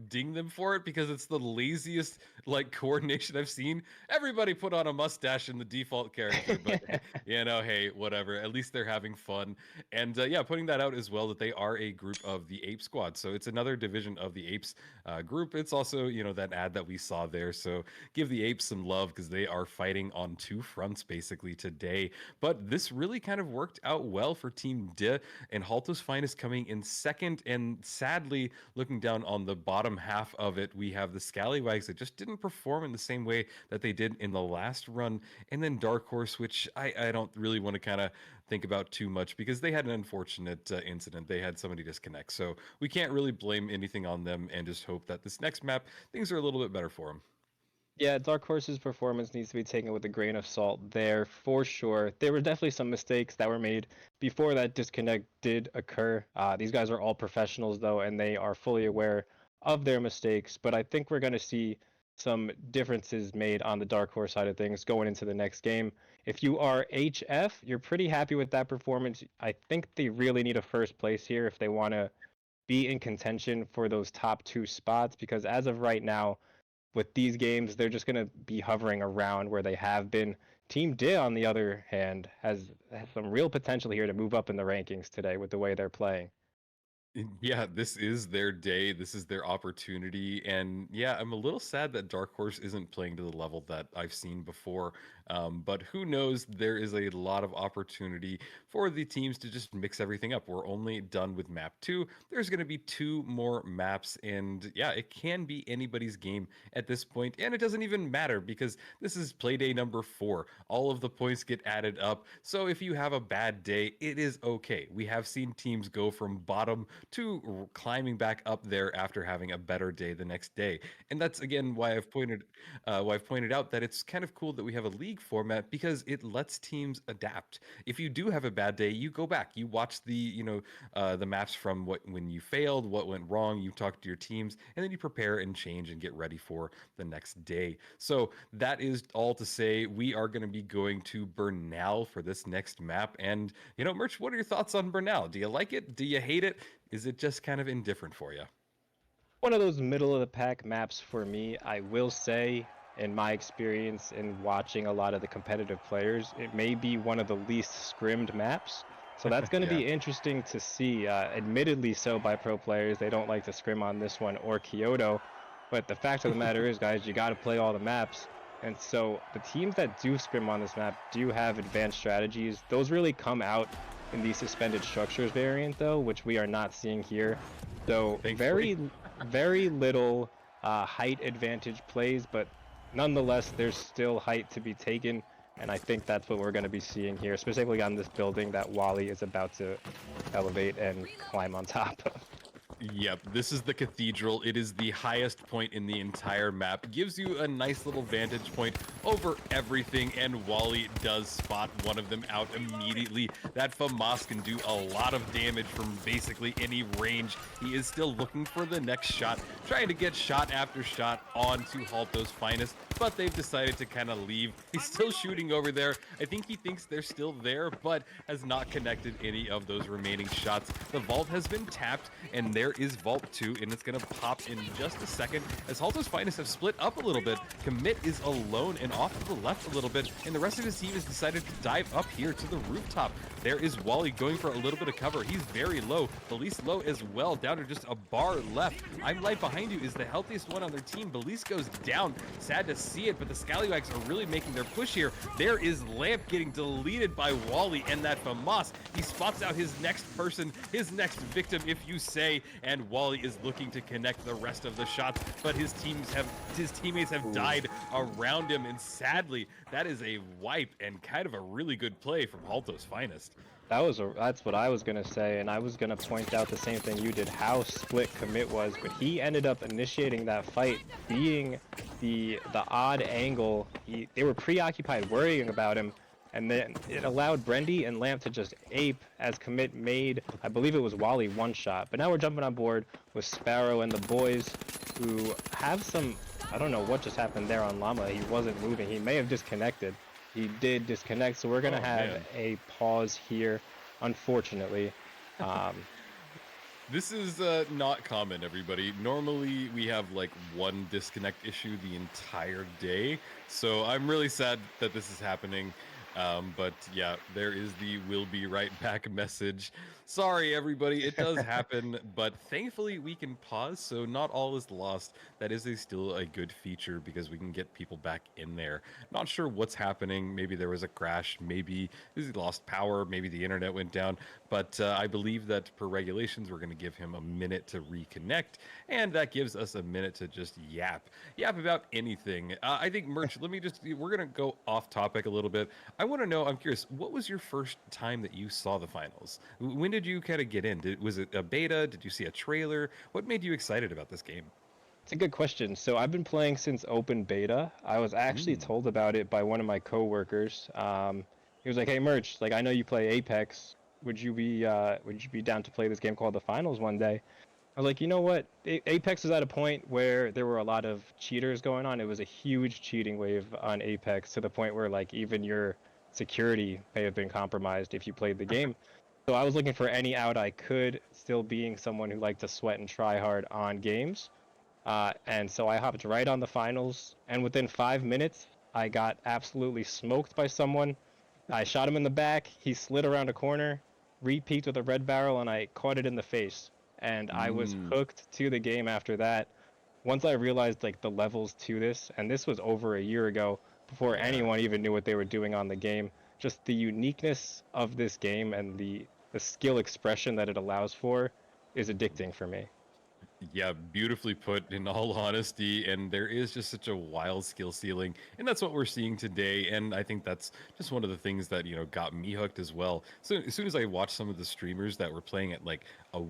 ding them for it because it's the laziest coordination I've seen. Everybody put on a mustache in the default character, but hey, whatever. At least they're having fun. And putting that out as well, that they are a group of the Ape Squad. So it's another division of the Apes group. It's also, that ad that we saw there. So give the Apes some love because they are fighting on two fronts basically today. But this really kind of worked out well for Team De, and Haltos Finest coming in second. And sadly, looking down on the bottom half of it, we have the Scallywags that just didn't perform in the same way that they did in the last run. And then Dark Horse, which I don't really want to kind of think about too much because they had an unfortunate incident. They had somebody disconnect. So we can't really blame anything on them and just hope that this next map, things are a little bit better for them. Yeah, Dark Horse's performance needs to be taken with a grain of salt there for sure. There were definitely some mistakes that were made before that disconnect did occur. These guys are all professionals though, and they are fully aware of their mistakes. But I think we're going to see some differences made on the Dark Horse side of things going into the next game. If you are HF, you're pretty happy with that performance. I think they really need a first place here if they want to be in contention for those top 2 spots, because as of right now, with these games, they're just going to be hovering around where they have been. Team D, on the other hand, has some real potential here to move up in the rankings today with the way they're playing. Yeah, this is their day. This is their opportunity. And yeah, I'm a little sad that Dark Horse isn't playing to the level that I've seen before. But who knows? There is a lot of opportunity for the teams to just mix everything up. We're only done with map 2. There's going to be 2 more maps. And yeah, it can be anybody's game at this point. And it doesn't even matter because this is Playday number 4. All of the points get added up. So if you have a bad day, it is okay. We have seen teams go from bottom to climbing back up there after having a better day the next day. And that's again why I've pointed out that it's kind of cool that we have a league format because it lets teams adapt. If you do have a bad day, you go back, you watch the maps from when you failed, what went wrong, you talk to your teams, and then you prepare and change and get ready for the next day. So that is all to say we are going to be going to Bernal for this next map. And Merch, what are your thoughts on Bernal? Do you like it? Do you hate it? Is it just kind of indifferent for you? One of those middle of the pack maps for me. I will say, in my experience in watching a lot of the competitive players, it may be one of the least scrimmed maps. So that's going to Yeah. be interesting to see. Admittedly, so by pro players, they don't like to scrim on this one or Kyoto. But the fact of the matter is, guys, you got to play all the maps. And so the teams that do scrim on this map do have advanced strategies. Those really come out in the suspended structures variant, though, which we are not seeing here. So Thankfully. very little height advantage plays, but nonetheless, there's still height to be taken. And I think that's what we're going to be seeing here, specifically on this building that Wally is about to elevate and climb on top of. Yep, this is the cathedral. It is the highest point in the entire map. Gives you a nice little vantage point over everything, and Wally does spot one of them out immediately. That FAMAS can do a lot of damage from basically any range. He is still looking for the next shot, trying to get shot after shot onto Halto's finest, but they've decided to kind of leave. He's still shooting over there. I think he thinks they're still there, but has not connected any of those remaining shots. The vault has been tapped, and there is Vault 2, and it's going to pop in just a second as Halto's finest have split up a little bit. Commit is alone and off to the left a little bit, and the rest of his team has decided to dive up here to the rooftop. There is Wally going for a little bit of cover. He's very low, Belize low as well, down to just a bar left. I'm Light behind you is the healthiest one on their team. Belize goes down. Sad to see it, but the Scallywags are really making their push here. There is Lamp getting deleted by Wally, and that FAMAS, he spots out his next person, his next victim, if you say, and Wally is looking to connect the rest of the shots, but his teammates have died around him, and sadly, that is a wipe and kind of a really good play from Halto's finest. That's what I was gonna say, and I was gonna point out the same thing you did, how split Commit was, but he ended up initiating that fight, being the odd angle. They were preoccupied worrying about him, and then it allowed Brendy and Lamp to just ape as Commit made, I believe it was Wally, one shot. But now we're jumping on board with Sparrow and the boys, who have some, I don't know what just happened there on Llama. He wasn't moving. He may have disconnected. He did disconnect, so we're gonna have man. a pause here, unfortunately. This is not common, everybody. Normally, we have like one disconnect issue the entire day, so I'm really sad that this is happening. But yeah, there is the "will be right back" message. Sorry, everybody, it does happen, but thankfully we can pause, so not all is lost. That is still a good feature because we can get people back in there. Not sure what's happening. Maybe there was a crash. Maybe he lost power. Maybe the internet went down. But I believe that per regulations, we're going to give him a minute to reconnect, and that gives us a minute to just yap about anything. I think, Merch, we're going to go off topic a little bit. I want to know, I'm curious, what was your first time that you saw the finals? When did you kind of get in? Was it a beta? Did you see a trailer? What made you excited about this game? It's a good question. So I've been playing since open beta. I was actually told about it by one of my coworkers. He was like, "Hey, Merch, like I know you play Apex. Would you be down to play this game called the Finals one day?" I was like, you know what? Apex was at a point where there were a lot of cheaters going on. It was a huge cheating wave on Apex to the point where like even your security may have been compromised if you played the game. So I was looking for any out I could, still being someone who liked to sweat and try hard on games. And so I hopped right on the finals, and within 5 minutes, I got absolutely smoked by someone. I shot him in the back, he slid around a corner, re-peeked with a red barrel, and I caught it in the face. And I was hooked to the game after that. Once I realized like the levels to this, and this was over a year ago, before anyone even knew what they were doing on the game, just the uniqueness of this game and the skill expression that it allows for is addicting for me. Yeah, beautifully put, in all honesty. And there is just such a wild skill ceiling, and that's what we're seeing today. And I think that's just one of the things that got me hooked as well. So as soon as I watched some of the streamers that were playing at like a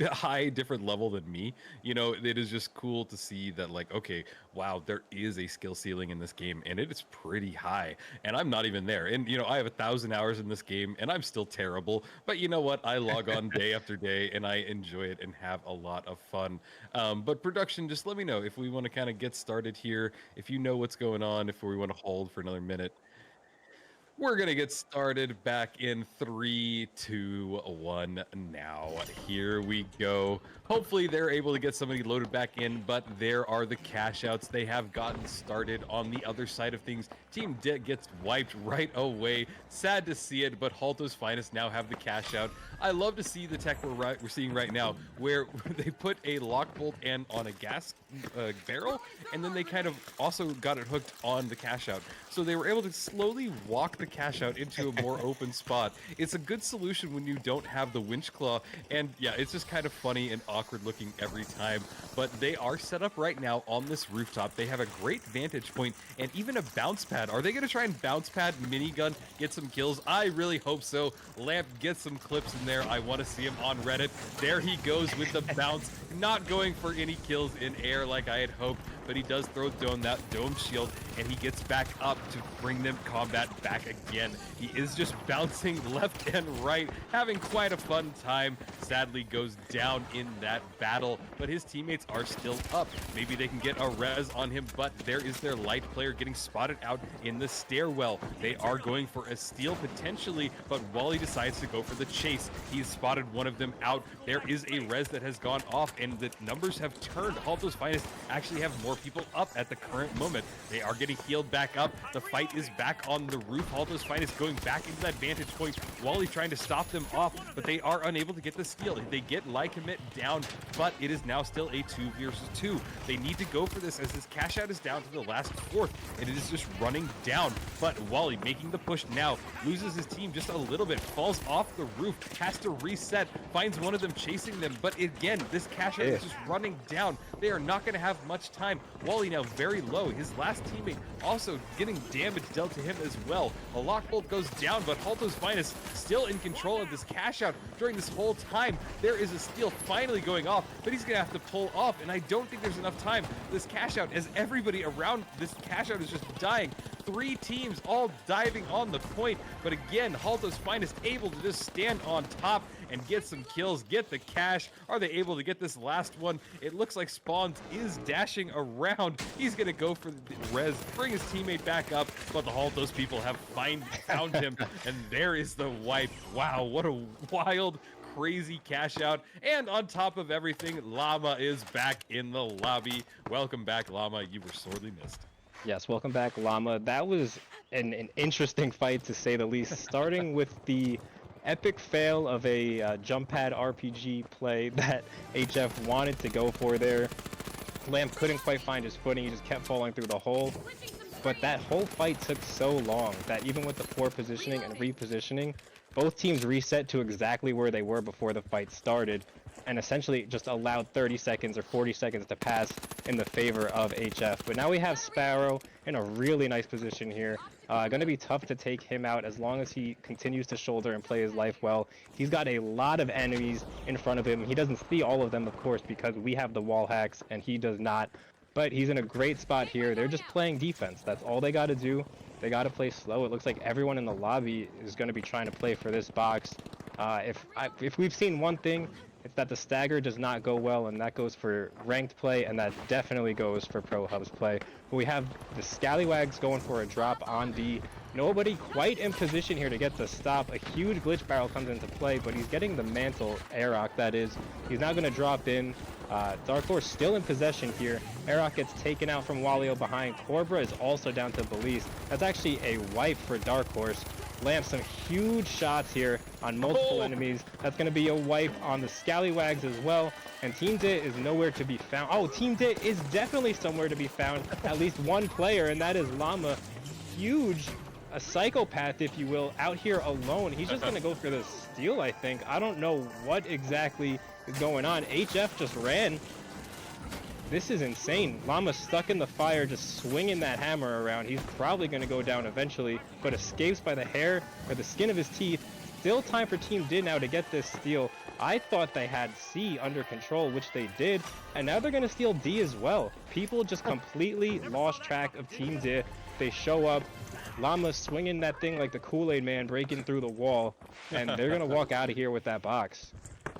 high different level than me. You know, it is just cool to see that, like, okay, wow, there is a skill ceiling in this game, and it is pretty high, and I'm not even there. And you know, I have 1,000 hours in this game, and I'm still terrible, but you know what, I log on day after day and I enjoy it and have a lot of fun. But production, just let me know if we want to kind of get started here, if you know what's going on, if we want to hold for another minute. We're going to get started back in 3, 2, 1 now. Here we go. Hopefully they're able to get somebody loaded back in, but there are the cash outs. They have gotten started on the other side of things. Team Det gets wiped right away. Sad to see it, but Halto's Finest now have the cash out. I love to see the tech we're seeing right now, where they put a lock bolt and on a gas barrel, and then they kind of also got it hooked on the cash out. So they were able to slowly walk the cash out into a more open spot. It's a good solution when you don't have the winch claw, and yeah, it's just kind of funny and awkward looking every time. But they are set up right now on this rooftop. They have a great vantage point and even a bounce pad. Are they going to try and bounce pad minigun, get some kills? I really hope so. Lamp gets some clips in there. I want to see him on Reddit. There he goes with the bounce, not going for any kills in air like I had hoped, but he does throw down that dome shield, and he gets back up to bring them combat back again. He is just bouncing left and right, having quite a fun time. Sadly goes down in that battle, but his teammates are still up. Maybe they can get a res on him, but there is their light player getting spotted out in the stairwell. They are going for a steal potentially, but Wally decides to go for the chase. He's spotted one of them out. There is a res that has gone off, and the numbers have turned. Halto's Finest actually have more people up at the current moment. They are getting healed back up. The fight is back on the roof. Halto's Finest going back into that vantage point. Wally trying to stop them off, but they are unable to get the steal. They get lie commit down, but it is now still a 2 versus 2. They need to go for this as this cash out is down to the last fourth, and it is just running down. But Wally making the push now, loses his team just a little bit, falls off the roof, has to reset, finds one of them chasing them, but again, this cash out is just running down. They are not going to have much time. Wally now very low. His last teammate also getting damage dealt to him as well. A lock bolt goes down, but Halto's Finest still in control of this cash out during this whole time. There is a steal finally going off, but he's gonna have to pull off, and I don't think there's enough time. This cash out, as everybody around this cash out is just dying. 3 teams all diving on the point, but again, Halto's Finest able to just stand on top and get some kills, get the cash. Are they able to get this last one? It looks like Spawns is dashing around. He's gonna go for the res, bring his teammate back up, but the Haltos people have found him, and there is the wipe. Wow, what a wild, crazy cash out. And on top of everything, Llama is back in the lobby. Welcome back, Llama. You were sorely missed. Yes, welcome back, Llama. That was an interesting fight, to say the least, starting with the epic fail of a jump pad RPG play that HF wanted to go for there. Lamp couldn't quite find his footing. He just kept falling through the hole. But that whole fight took so long that even with the poor positioning and repositioning, both teams reset to exactly where they were before the fight started, and essentially just allowed 30 seconds or 40 seconds to pass in the favor of HF. But now we have Sparrow in a really nice position here. Going to be tough to take him out as long as he continues to shoulder and play his life well. He's got a lot of enemies in front of him. He doesn't see all of them, of course, because we have the wall hacks and he does not. But he's in a great spot here. They're just playing defense. That's all they got to do. They got to play slow. It looks like everyone in the lobby is going to be trying to play for this box. If we've seen one thing, it's that the stagger does not go well, and that goes for ranked play, and that definitely goes for Pro Hubs play. But we have the Scallywags going for a drop on D. Nobody quite in position here to get the stop. A huge glitch barrel comes into play, but he's getting the mantle, Airrock that is. He's now going to drop in. Dark Horse still in possession here. Airrock gets taken out from Walio behind. Corbra is also down to Belize. That's actually a wipe for Dark Horse. Lamp some huge shots here on multiple enemies. That's going to be a wipe on the Scallywags as well. And Team Dit is nowhere to be found. Oh, Team Dit is definitely somewhere to be found. At least one player, and that is Llama. Huge, a psychopath, if you will, out here alone. He's just going to go for the steal, I think. I don't know what exactly is going on. HF just ran. This is insane. Llama's stuck in the fire, just swinging that hammer around. He's probably going to go down eventually, but escapes by the hair or the skin of his teeth. still time for Team D now to get this steal. I thought they had C under control, which they did, and now they're going to steal D as well. People just completely lost track of Team D. They show up, Llama swinging that thing like the Kool-Aid man breaking through the wall, and they're going to walk out of here with that box.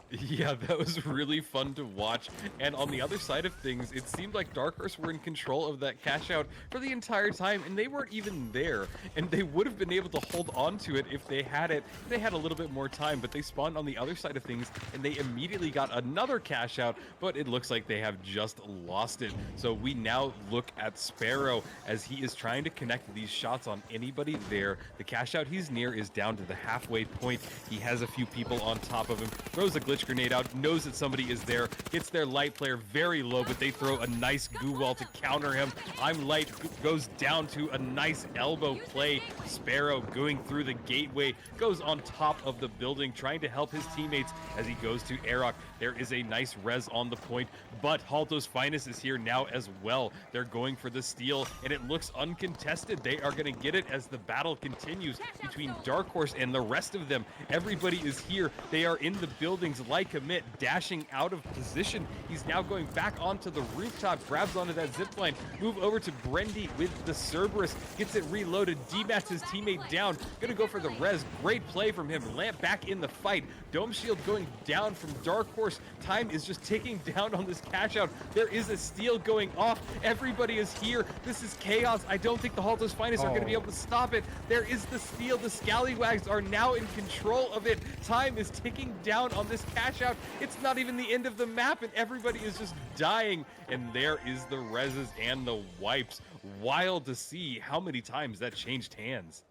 Yeah, that was really fun to watch. And on the other side of things, it seemed like Dark Horse were in control of that cash out for the entire time, and they weren't even there. And they would have been able to hold on to it if they had it. They had a little bit more time, but they spawned on the other side of things, and they immediately got another cash out, but it looks like they have just lost it. So we now look at Sparrow as he is trying to connect these shots on anybody there. The cash out he's near is down to the halfway point. He has a few people on top of him, throws a glitch grenade out, knows that somebody is there, gets their light player very low, but they throw a nice goo wall to counter him. I'm light goes down to a nice elbow play. Sparrow going through the gateway, goes on top of the building, trying to help his teammates as he goes to Aerok. There is a nice res on the point, but Halto's Finest is here now as well. They're going for the steal, and it looks uncontested. They are going to get it as the battle continues between Dark Horse and the rest of them. Everybody is here. They are in the buildings like Commit, dashing out of position. He's now going back onto the rooftop, grabs onto that zipline, move over to Brendy with the Cerberus, gets it reloaded, demats his teammate down, gonna go for the res. Great play from him. Lamp back in the fight. Dome Shield going down from Dark Horse. Time is just ticking down on this cash out. There is a steal going off. Everybody is here. This is chaos. I don't think the Haltos Finest are going to be able to stop it. There is the steal. The Scallywags are now in control of it. Time is ticking down on this cash out. It's not even the end of the map, and everybody is just dying. And there is the reses and the wipes. Wild to see how many times that changed hands.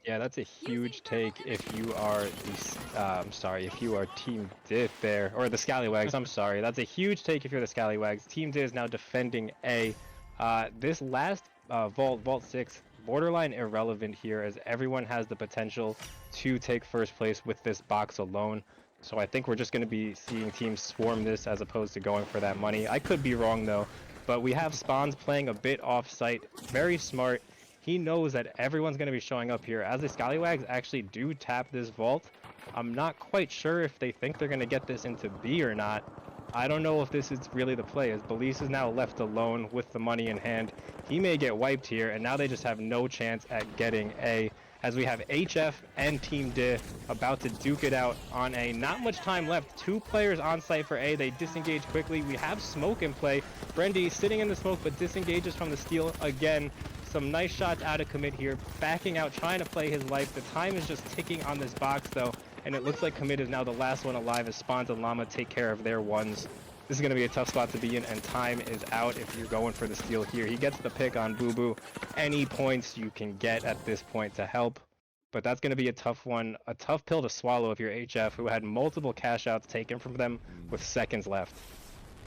Yeah, that's a huge take if you are the, if you are Team Diff there, or the Scallywags, I'm sorry. That's a huge take if you're the Scallywags. Team Diff is now defending A. This last Vault 6, borderline irrelevant here, as everyone has the potential to take first place with this box alone. So I think we're just going to be seeing teams swarm this as opposed to going for that money. I could be wrong though, but we have Spawns playing a bit off-site, very smart. He knows that everyone's going to be showing up here. As the Scallywags actually do tap this vault, I'm not quite sure if they think they're going to get this into B or not. I don't know if this is really the play, as Belize is now left alone with the money in hand. He may get wiped here, and now they just have no chance at getting A, as we have HF and Team D about to duke it out on A. Not much time left. 2 players on site for A. They disengage quickly. We have smoke in play. Brendy sitting in the smoke, but disengages from the steal again. Some nice shots out of Commit here, backing out, trying to play his life. The time is just ticking on this box though, and it looks like Commit is now the last one alive as Spawns and Llama take care of their ones. This is going to be a tough spot to be in, and time is out if you're going for the steal here. He gets the pick on Boo Boo. Any points you can get at this point to help, but that's going to be a tough one, a tough pill to swallow if you're HF, who had multiple cash outs taken from them with seconds left.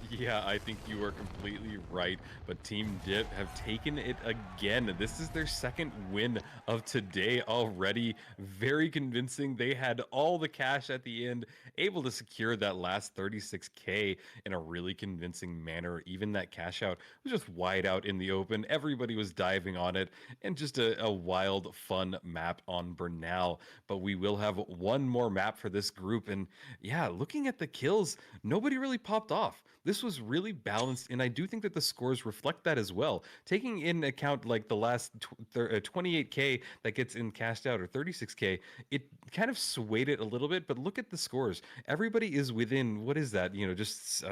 Yeah, I think you are completely right, but Team Dip have taken it again. This is their second win of today already. Very convincing. They had all the cash at the end, able to secure that last 36K in a really convincing manner. Even that cash out was just wide out in the open. Everybody was diving on it, and just a wild, fun map on Bernal. But we will have one more map for this group, and yeah, looking at the kills, nobody really popped off. This was really balanced, and I do think that the scores reflect that as well. Taking in account like the last 28K that gets in cashed out, or 36K, it kind of swayed it a little bit. But look at the scores. Everybody is within, what is that? Just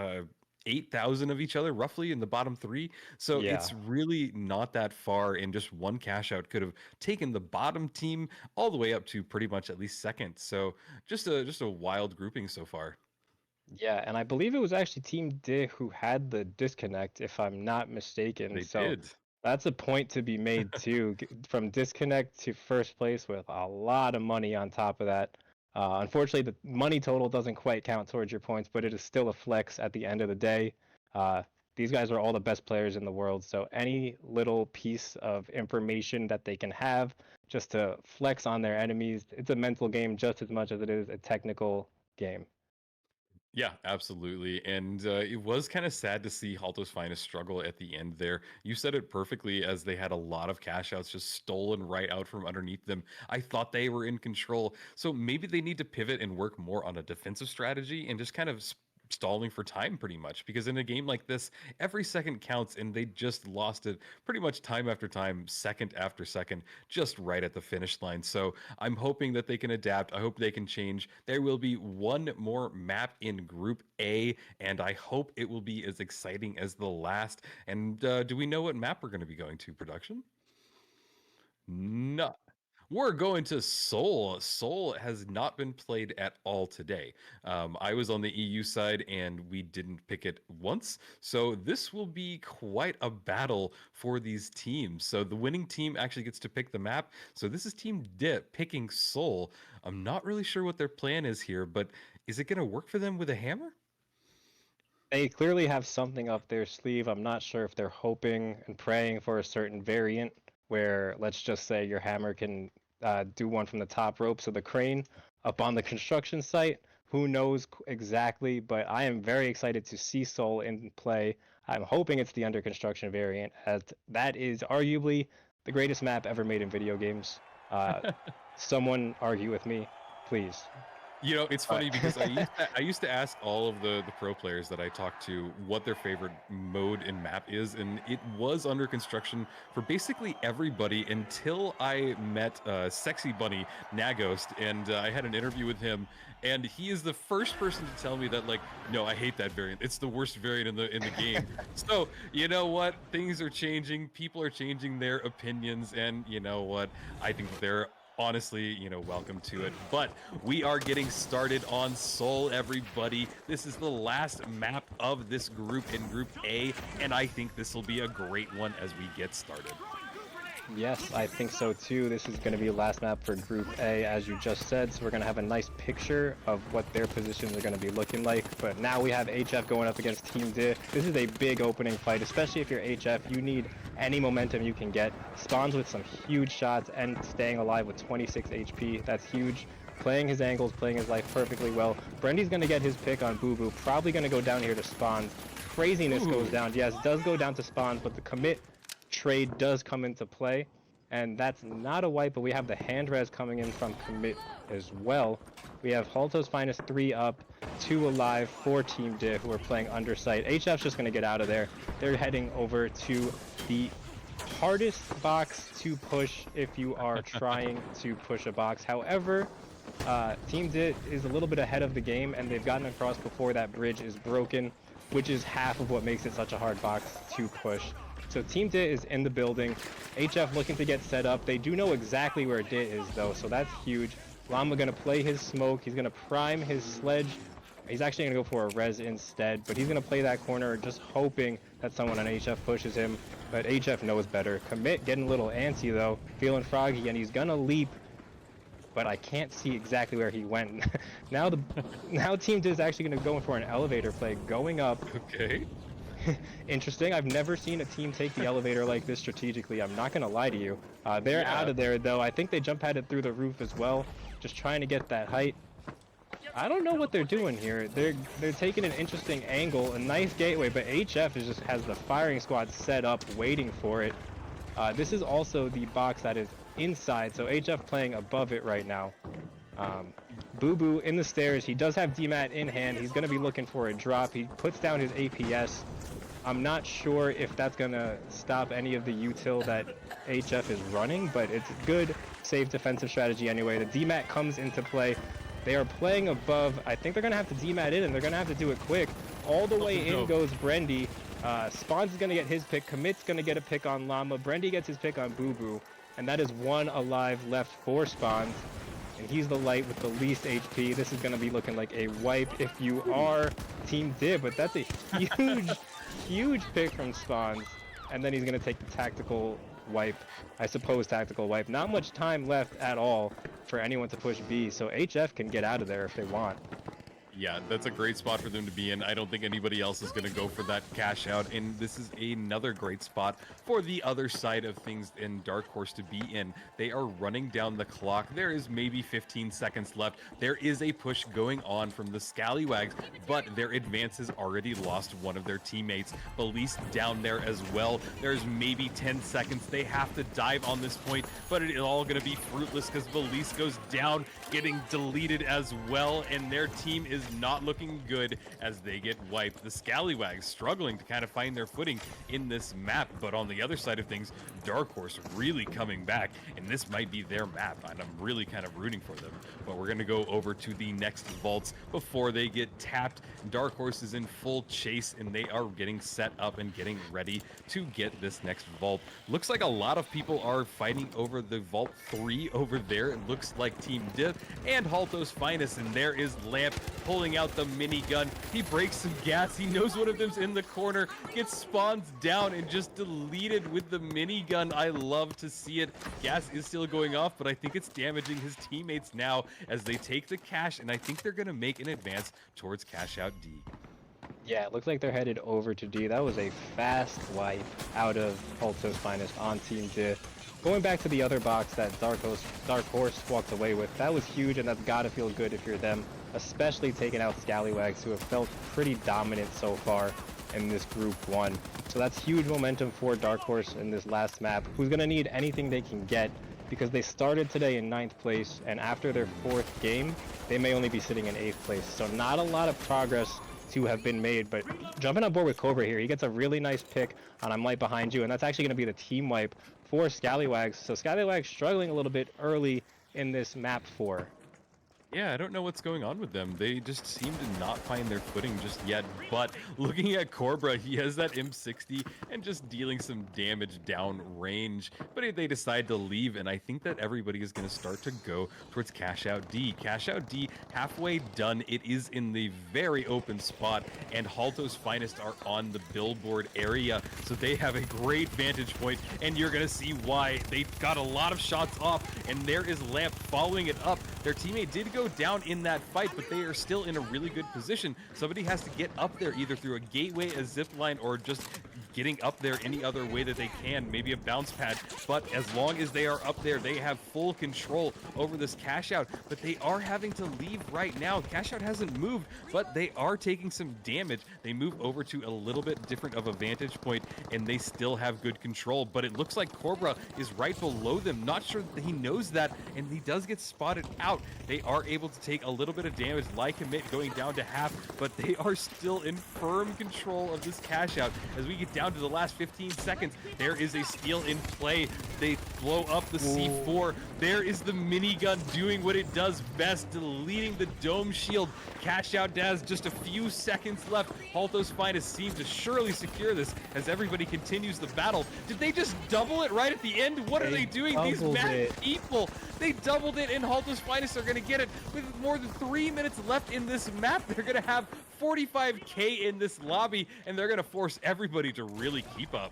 8,000 of each other roughly in the bottom 3. So Yeah. it's really not that far, and just one cash out could have taken the bottom team all the way up to pretty much at least second. So just a wild grouping so far. Yeah, and I believe it was actually Team D who had the disconnect, if I'm not mistaken. They So did. that's a point to be made too. From disconnect to first place with a lot of money on top of that. Unfortunately, the money total doesn't quite count towards your points, but it is still a flex at the end of the day. These guys are all the best players in the world, so any little piece of information that they can have just to flex on their enemies, it's a mental game just as much as it is a technical game. Yeah, absolutely. And it was kind of sad to see Halto's Finest struggle at the end there. You said it perfectly, as they had a lot of cash outs just stolen right out from underneath them. I thought they were in control. So maybe they need to pivot and work more on a defensive strategy and just kind of stalling for time pretty much, because in a game like this every second counts, and they just lost it pretty much time after time, second after second, just right at the finish line. So I'm hoping that they can adapt. I hope they can change. There will be one more map in Group A, and I hope it will be as exciting as the last. And do we know what map we're going to be going to, production? No. We're going to Seoul. Seoul has not been played at all today. I was on the EU side and we didn't pick it once. So this will be quite a battle for these teams. So the winning team actually gets to pick the map. So this is Team Dip picking Seoul. I'm not really sure what their plan is here, but is it going to work for them with a hammer? They clearly have something up their sleeve. I'm not sure if they're hoping and praying for a certain variant where, let's just say, your hammer can do one from the top rope, so the crane up on the construction site. Who knows exactly, but I am very excited to see Soul in play. I'm hoping it's the under construction variant, as that is arguably the greatest map ever made in video games. Someone argue with me, please. You know, it's But funny because I used to ask all of the pro players that I talked to what their favorite mode in map is, and it was under construction for basically everybody until I met Sexy Bunny Nagost, and I had an interview with him, and he is the first person to tell me that, like, no, I hate that variant. It's the worst variant in the game. So you know what? Things are changing. People are changing their opinions, and you know what? I think that they're honestly, welcome to it. But we are getting started on Seoul, everybody. This is the last map of this group in Group A, and I think this will be a great one as we get started. yes, I think so too. This is going to be the last map for Group A, as you just said, so we're going to have a nice picture of what their positions are going to be looking like. But now we have HF going up against Team D. This is a big opening fight, especially if you're HF. You need any momentum you can get. Spawns with some huge shots and staying alive with 26 HP. That's huge. Playing his angles, playing his life perfectly well. Brendy's going to get his pick on Boo Boo. Probably going to go down here to Spawns. Craziness goes down. Yes, does go down to Spawns, but the commit trade does come into play, and that's not a wipe, but we have the hand res coming in from commit as well. We have Halto's Finest 3 up, 2 alive for Team Div, who are playing undersight. HF's just going to get out of there. They're heading over to the hardest box to push if you are trying to push a box. However, Team Dit is a little bit ahead of the game, and they've gotten across before that bridge is broken, which is half of what makes it such a hard box to push. So Team Dit is in the building. HF looking to get set up. They do know exactly where Dit is though, so that's huge. Llama gonna play his smoke. He's gonna prime his sledge. He's actually gonna go for a res instead, but he's gonna play that corner just hoping that someone on HF pushes him. But HF knows better. Commit getting a little antsy though, feeling froggy, and he's gonna leap. But I can't see exactly where he went. now Team Dit is actually gonna go for an elevator play, going up. Okay. Interesting. I've never seen a team take the elevator like this strategically. I'm not gonna lie to you. They're out of there though. I think they jump padded through the roof as well, just trying to get that height. I don't know what they're doing here. They're taking an interesting angle, a nice gateway, but HF just has the firing squad set up, waiting for it. This is also the box that is inside, so HF playing above it right now. Boo Boo in the stairs. He does have DMAT in hand. He's going to be looking for a drop. He puts down his APS. I'm not sure if that's going to stop any of the util that HF is running, but it's good, safe defensive strategy anyway. The DMAT comes into play. They are playing above. I think they're going to have to DMAT in, and they're going to have to do it quick. All the way in goes Brendy. Spawns is going to get his pick. Commit's going to get a pick on Llama. Brendy gets his pick on Boo Boo. And that is one alive left for Spawns. And he's the light with the least HP. This is going to be looking like a wipe if you are Team Dib, but that's a huge, huge pick from Spawns. And then he's going to take the tactical wipe, I suppose tactical wipe. Not much time left at all for anyone to push B, so HF can get out of there if they want. Yeah, that's a great spot for them to be in. I don't think anybody else is going to go for that cash out, and this is another great spot for the other side of things in Dark Horse to be in. They are running down the clock. There is maybe 15 seconds left. There is a push going on from the Scallywags, but their advance has already lost one of their teammates. Belize down there as well. There's maybe 10 seconds. They have to dive on this point, but it is all going to be fruitless because Belize goes down, getting deleted as well, and their team is not looking good as they get wiped. The Scallywags struggling to kind of find their footing in this map, but on the other side of things, Dark Horse really coming back, and this might be their map, and I'm really kind of rooting for them. But we're going to go over to the next vaults before they get tapped. Dark Horse is in full chase, and they are getting set up and getting ready to get this next vault. Looks like a lot of people are fighting over the Vault 3 over there. It looks like Team Dip and Halto's Finest, and there is Lamp pulling out the minigun. He breaks some gas. He knows one of them's in the corner, gets spawns down and just deleted with the minigun. I love to see it. Gas is still going off, but I think it's damaging his teammates now as they take the cash, and I think they're going to make an advance towards Cash Out D. Yeah, it looks like they're headed over to D. That was a fast wipe out of Halto's Finest on Team D. Going back to the other box that Dark Horse walked away with, that was huge, and that's gotta feel good if you're them, especially taking out Scallywags, who have felt pretty dominant so far in this Group 1. So that's huge momentum for Dark Horse in this last map, who's gonna need anything they can get, because they started today in 9th place, and after their 4th game, they may only be sitting in 8th place. So not a lot of progress to have been made, but jumping on board with Cobra here, he gets a really nice pick on I'm Light Behind You, and that's actually going to be the team wipe for Scallywags. So Scallywags struggling a little bit early in this map 4. Yeah, I don't know what's going on with them. They just seem to not find their footing just yet. But looking at Cobra, he has that M60 and just dealing some damage down range. But they decide to leave, and I think that everybody is going to start to go towards Cash Out D. Cash Out D, halfway done. It is in the very open spot, and Halto's Finest are on the billboard area. So they have a great vantage point, and you're going to see why. They got a lot of shots off, and there is Lamp following it up. Their teammate did go down in that fight, but they are still in a really good position. Somebody has to get up there either through a gateway, a zip line, or just getting up there any other way that they can, maybe a bounce pad. But as long as they are up there, they have full control over this Cash Out, but they are having to leave right now. Cash Out hasn't moved, but they are taking some damage. They move over to a little bit different of a vantage point, and they still have good control, but it looks like Cobra is right below them. Not sure that he knows that, and he does get spotted out. They are able to take a little bit of damage, like Commit going down to half, but they are still in firm control of this Cash Out. As we get down to the last 15 seconds, there is a steal in play. They blow up the C4. There is the minigun doing what it does best, deleting the dome shield. Cash Out has just a few seconds left. Halto's Finest seem to surely secure this as everybody continues the battle. Did they just double it right at the end? What are they doing? These mad people, they doubled it, and Halto's Finest are going to get it with more than 3 minutes left in this map. They're going to have 45k in this lobby, and they're going to force everybody to really keep up.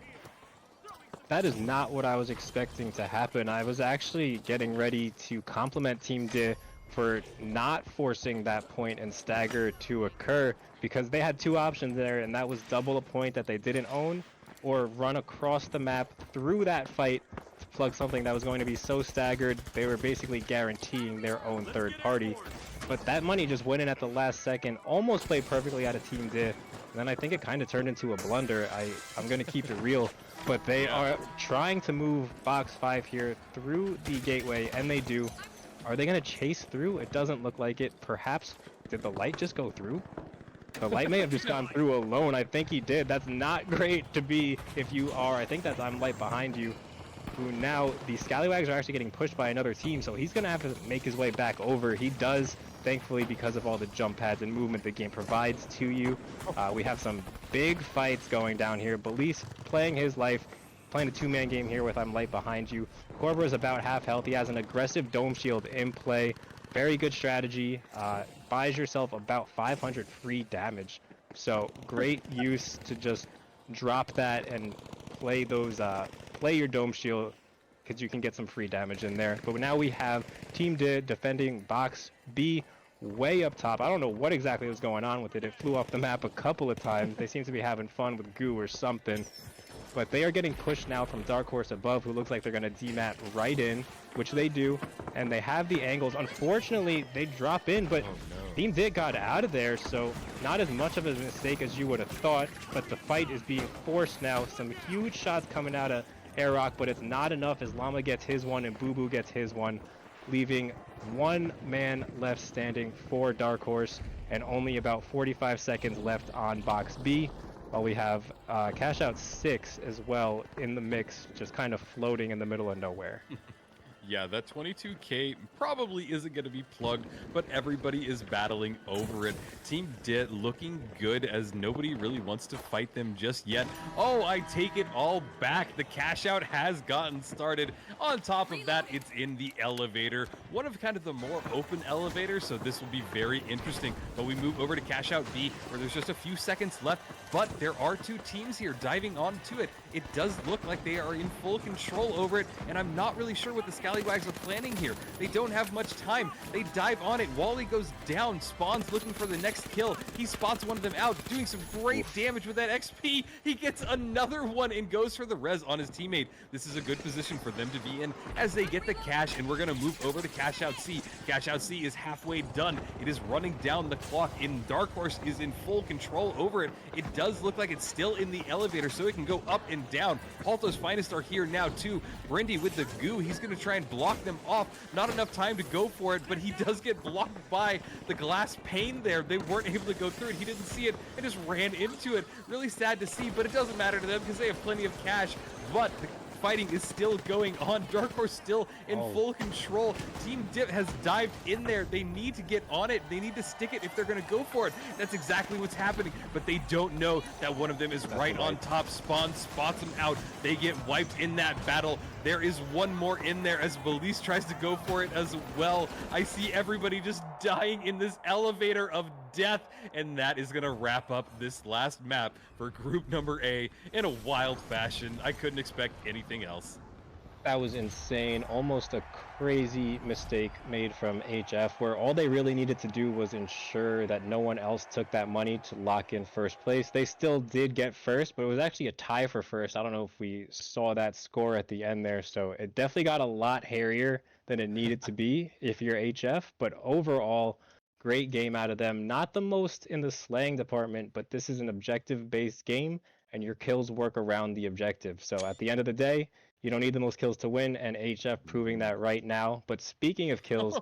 That is not what I was expecting to happen. I was actually getting ready to compliment Team D for not forcing that point and stagger to occur, because they had two options there, and that was double a point that they didn't own, or run across the map through that fight to plug something that was going to be so staggered they were basically guaranteeing their own third party. But that money just went in at the last second, almost played perfectly out of Team D, and then I think it kind of turned into a blunder. I'm going to keep it real, but they are trying to move Box 5 here through the gateway, and they do. Are they going to chase through? It doesn't look like it. Perhaps, did the light just go through? The light may have just gone through alone. I think he did. That's not great to be if you are. I think that's I'm Light Behind You, who now the Scallywags are actually getting pushed by another team, so he's going to have to make his way back over. He does, thankfully, because of all the jump pads and movement the game provides to you. We have some big fights going down here. Belize playing his life, playing a two-man game here with I'm Light Behind You. Corbra's about half health. He has an aggressive dome shield in play. Very good strategy. Buys yourself about 500 free damage. So great use to just drop that and play those, play your dome shield, because you can get some free damage in there. But now we have Team D defending Box B way up top. I don't know what exactly was going on with it. It flew off the map a couple of times. They seem to be having fun with goo or something. But they are getting pushed now from Dark Horse above, who looks like they're going to demat right in, which they do. And they have the angles. Unfortunately, they drop in, but Oh no. Team Dit got out of there, so not as much of a mistake as you would have thought. But the fight is being forced now. Some huge shots coming out of Airrock, but it's not enough as Llama gets his one and Boo Boo gets his one, leaving one man left standing for Dark Horse and only about 45 seconds left on box B. While we have Cash Out 6 as well in the mix, just kind of floating in the middle of nowhere. Yeah, that 22K probably isn't going to be plugged, but everybody is battling over it. Team Dit looking good as nobody really wants to fight them just yet. Oh, I take it all back. The cash out has gotten started. On top of that, it's in the elevator. One of kind of the more open elevators, so this will be very interesting. But we move over to cash out B, where there's just a few seconds left, but there are two teams here diving onto it. It does look like they are in full control over it, and I'm not really sure what the Scallywags are planning here. They don't have much time. They dive on it. Wally goes down. Spawn's looking for the next kill. He spots one of them out, doing some great damage with that XP. He gets another one and goes for the res on his teammate. This is a good position for them to be in as they get the cash, and we're going to move over to Cash Out C. Cash Out C is halfway done. It is running down the clock, and Dark Horse is in full control over it. It does look like it's still in the elevator, so it can go up and down. Halto's Finest are here now, too. Brindy with the goo. He's going to try and block them off. Not enough time to go for it, but he does get blocked by the glass pane there. They weren't able to go through it. He didn't see it and just ran into it. Really sad to see, but it doesn't matter to them because they have plenty of cash. But the fighting is still going on. Dark Horse still in full control. Team Dip has dived in there. They need to get on it. They need to stick it if they're going to go for it. That's exactly what's happening. But they don't know that one of them is right on top. Spawn spots them out. They get wiped in that battle. There is one more in there as Belize tries to go for it as well. I see everybody just dying in this elevator of death, and that is going to wrap up this last map for group number A in a wild fashion. I couldn't expect anything else. That was insane. Almost a crazy mistake made from HF, where all they really needed to do was ensure that no one else took that money to lock in first place. They still did get first, but it was actually a tie for first. I don't know if we saw that score at the end there, so it definitely got a lot hairier than it needed to be if you're HF, but overall, great game out of them. Not the most in the slaying department, but this is an objective-based game, and your kills work around the objective. So at the end of the day, you don't need the most kills to win, and HF proving that right now. But speaking of kills,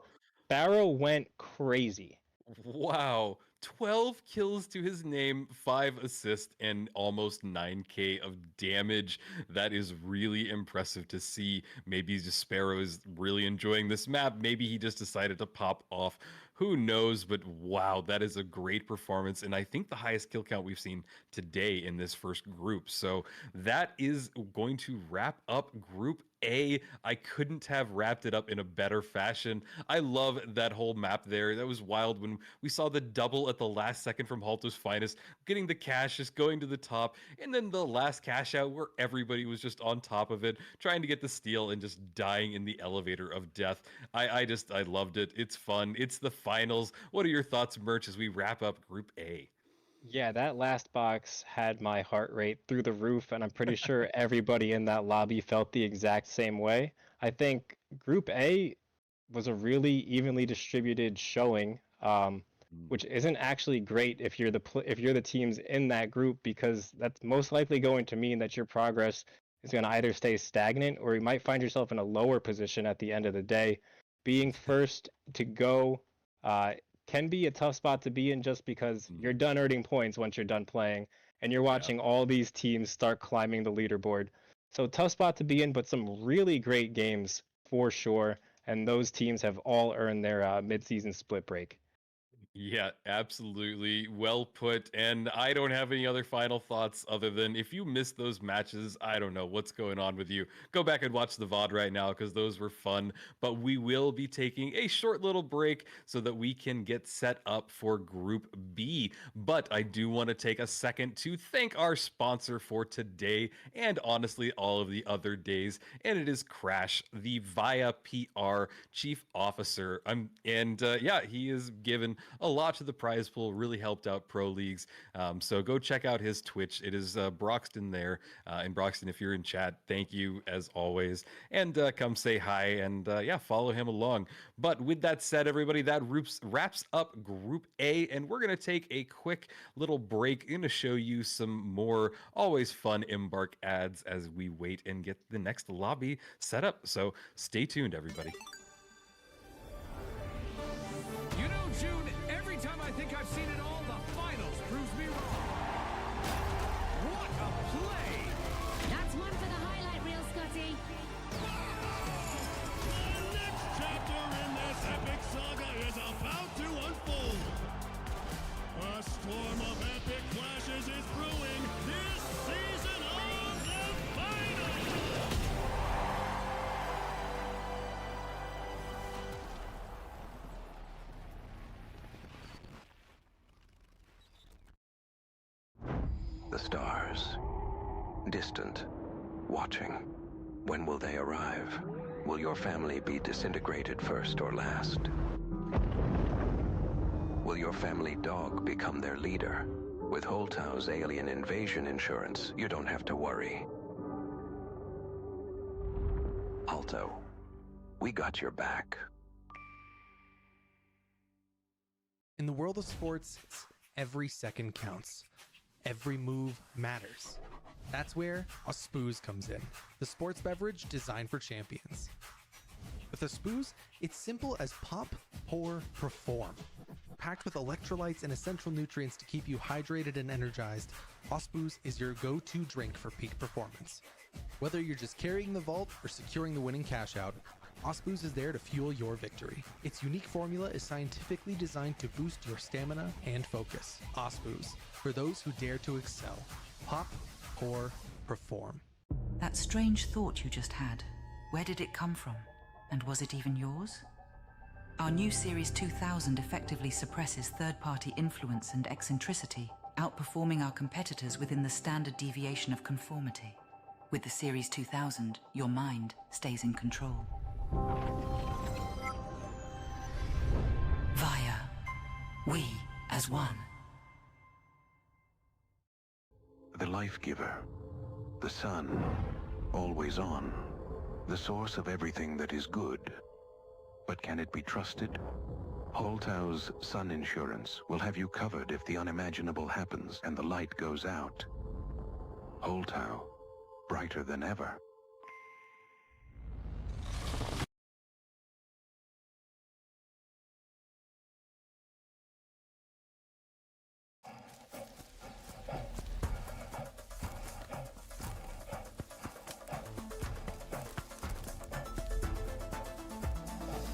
Barrow went crazy. Wow. 12 kills to his name, 5 assists, and almost 9k of damage. That is really impressive to see. Maybe just Sparrow is really enjoying this map. Maybe he just decided to pop off. Who knows? But wow, that is a great performance. And I think the highest kill count we've seen today in this first group. So that is going to wrap up Group A. I couldn't have wrapped it up in a better fashion. I love that whole map there. That was wild when we saw the double at the last second from Halto's Finest, getting the cash, just going to the top, and then the last cash out where everybody was just on top of it, trying to get the steal and just dying in the elevator of death. I loved it. It's fun. It's the finals. What are your thoughts, Merch, as we wrap up Group A? Yeah, that last box had my heart rate through the roof, and I'm pretty sure everybody in that lobby felt the exact same way. I think Group A was a really evenly distributed showing, which isn't actually great if you're if you're the teams in that group, because that's most likely going to mean that your progress is going to either stay stagnant or you might find yourself in a lower position at the end of the day. Being first to go uh, can be a tough spot to be in just because you're done earning points once you're done playing, and you're watching all these teams start climbing the leaderboard. So tough spot to be in, but some really great games for sure, and those teams have all earned their mid-season split break. Yeah, absolutely. Well put. And I don't have any other final thoughts other than if you missed those matches, I don't know what's going on with you. Go back and watch the VOD right now because those were fun. But we will be taking a short little break so that we can get set up for Group B. But I do want to take a second to thank our sponsor for today and honestly all of the other days. And it is Crash, the Via PR Chief Officer. Yeah, he is given a lot to the prize pool, really helped out pro leagues. So go check out his Twitch. It is Broxton there. And Broxton, if you're in chat, thank you as always. And come say hi and yeah, follow him along. But with that said, everybody, that wraps up Group A. And we're going to take a quick little break. Going to show you some more always fun Embark ads as we wait and get the next lobby set up. So stay tuned, everybody. You know, June, every time I think I've seen it all, the finals proves me wrong. What a play! That's one for the highlight reel, Scotty. The next chapter in this epic saga is about to unfold. A storm of epic clashes is brewing this season of the finals! The stars. Distant. Watching. When will they arrive? Will your family be disintegrated first or last? Will your family dog become their leader? With Holtau's alien invasion insurance, you don't have to worry. Alto, we got your back. In the world of sports, every second counts. Every move matters. That's where a Spooze comes in, the sports beverage designed for champions. With a Spooze, it's simple as pop, pour, perform. Packed with electrolytes and essential nutrients to keep you hydrated and energized, Osbooze is your go-to drink for peak performance. Whether you're just carrying the vault or securing the winning cash out, Osbooze is there to fuel your victory. Its unique formula is scientifically designed to boost your stamina and focus. Osbooze, for those who dare to excel. Pop, pour, perform. That strange thought you just had, where did it come from? And was it even yours? Our new Series 2000 effectively suppresses third-party influence and eccentricity, outperforming our competitors within the standard deviation of conformity. With the Series 2000, your mind stays in control. Via. We as one. The life giver. The sun. Always on. The source of everything that is good. But can it be trusted? Holtau's Sun Insurance will have you covered if the unimaginable happens and the light goes out. Holtau. Brighter than ever.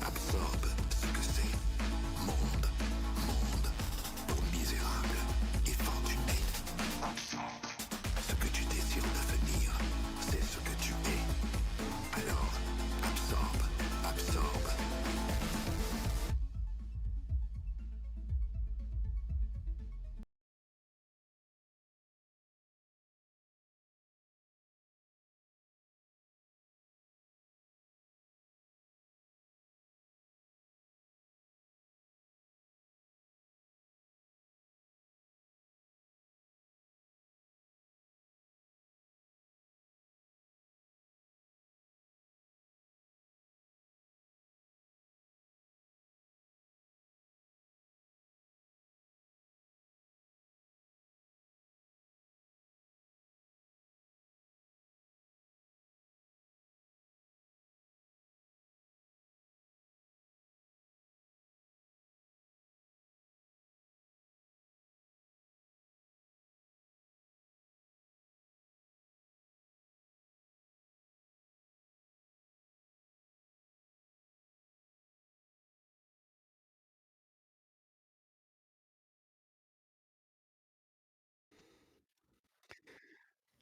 Absorbe ce que c'est. Monde, monde, pour misérable et fortuné. Absorbe. Ce que tu désires devenir, c'est ce que tu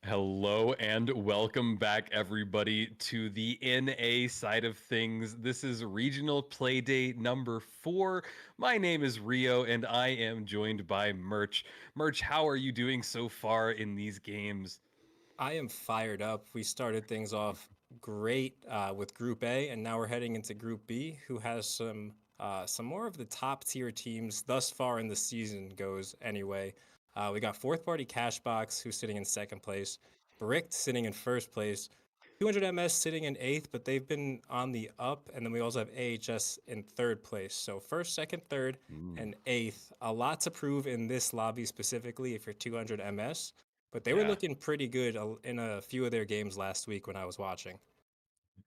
Hello and welcome back, everybody, to the NA side of things. This is Regional Playdate number 4. My name is Rio, and I am joined by Merch. Merch, how are you doing so far in these games? I am fired up. We started things off great with Group A, and now we're heading into Group B, who has some more of the top tier teams thus far in the season goes anyway. We got Fourth Party Cashbox, who's sitting in second place, Bricked sitting in first place, 200 MS sitting in eighth, but they've been on the up, and then we also have AHS in third place. So first, second, third, and eighth. A lot to prove in this lobby specifically if you're 200 MS. But they were Yeah. looking pretty good in a few of their games last week when I was watching.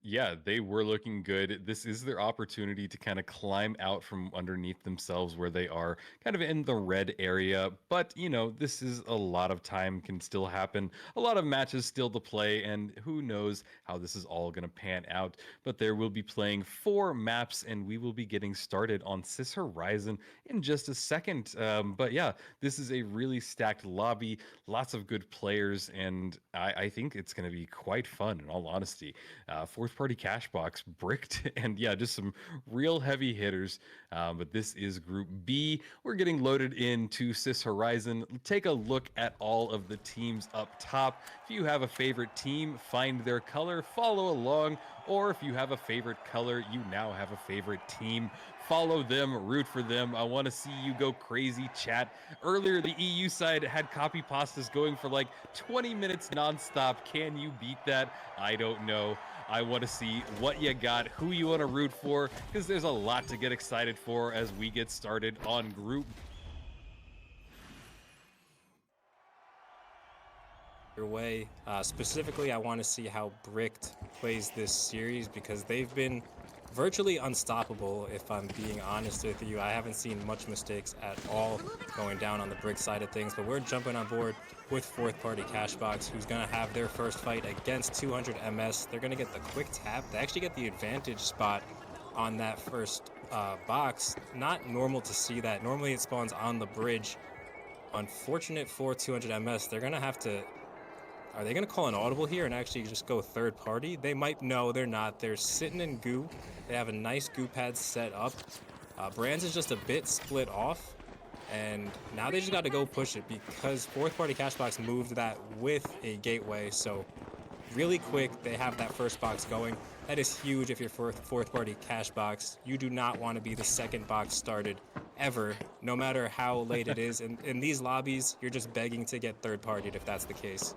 Yeah, they were looking good. This is their opportunity to kind of climb out from underneath themselves where they are kind of in the red area. But, this is a lot of time can still happen, a lot of matches still to play, and who knows how this is all going to pan out. But there will be playing 4 maps, and we will be getting started on Cis Horizon in just a second. But yeah, this is a really stacked lobby, lots of good players, and I think it's going to be quite fun in all honesty. Fourth party Cashbox, Bricked, and yeah, just some real heavy hitters. But this is Group B. We're getting loaded into Cis Horizon. Take a look at all of the teams up top. If you have a favorite team, find their color, follow along. Or if you have a favorite color, you now have a favorite team. Follow them, root for them. I want to see you go crazy, chat. Earlier, the EU side had copy pastas going for like 20 minutes nonstop. Can you beat that? I don't know. I want to see what you got, who you want to root for, because there's a lot to get excited for as we get started on Group Your way. Specifically, I want to see how Bricked plays this series because they've been virtually unstoppable, if I'm being honest with you. I haven't seen much mistakes at all going down on the Brick side of things, but we're jumping on board with Fourth Party Cashbox, who's going to have their first fight against 200 MS. They're going to get the quick tap. They actually get the advantage spot on that first box. Not normal to see that. Normally it spawns on the bridge. Unfortunate for 200 MS. They're going to have to... Are they going to call an audible here and actually just go third party? They might. No, they're not. They're sitting in goo. They have a nice goo pad set up. Brands is just a bit split off. And now they just got to go push it because Fourth Party Cashbox moved that with a gateway. So really quick, they have that first box going. That is huge if you're Fourth Party Cashbox. You do not want to be the second box started ever, no matter how late it is. In these lobbies, you're just begging to get third partied if that's the case.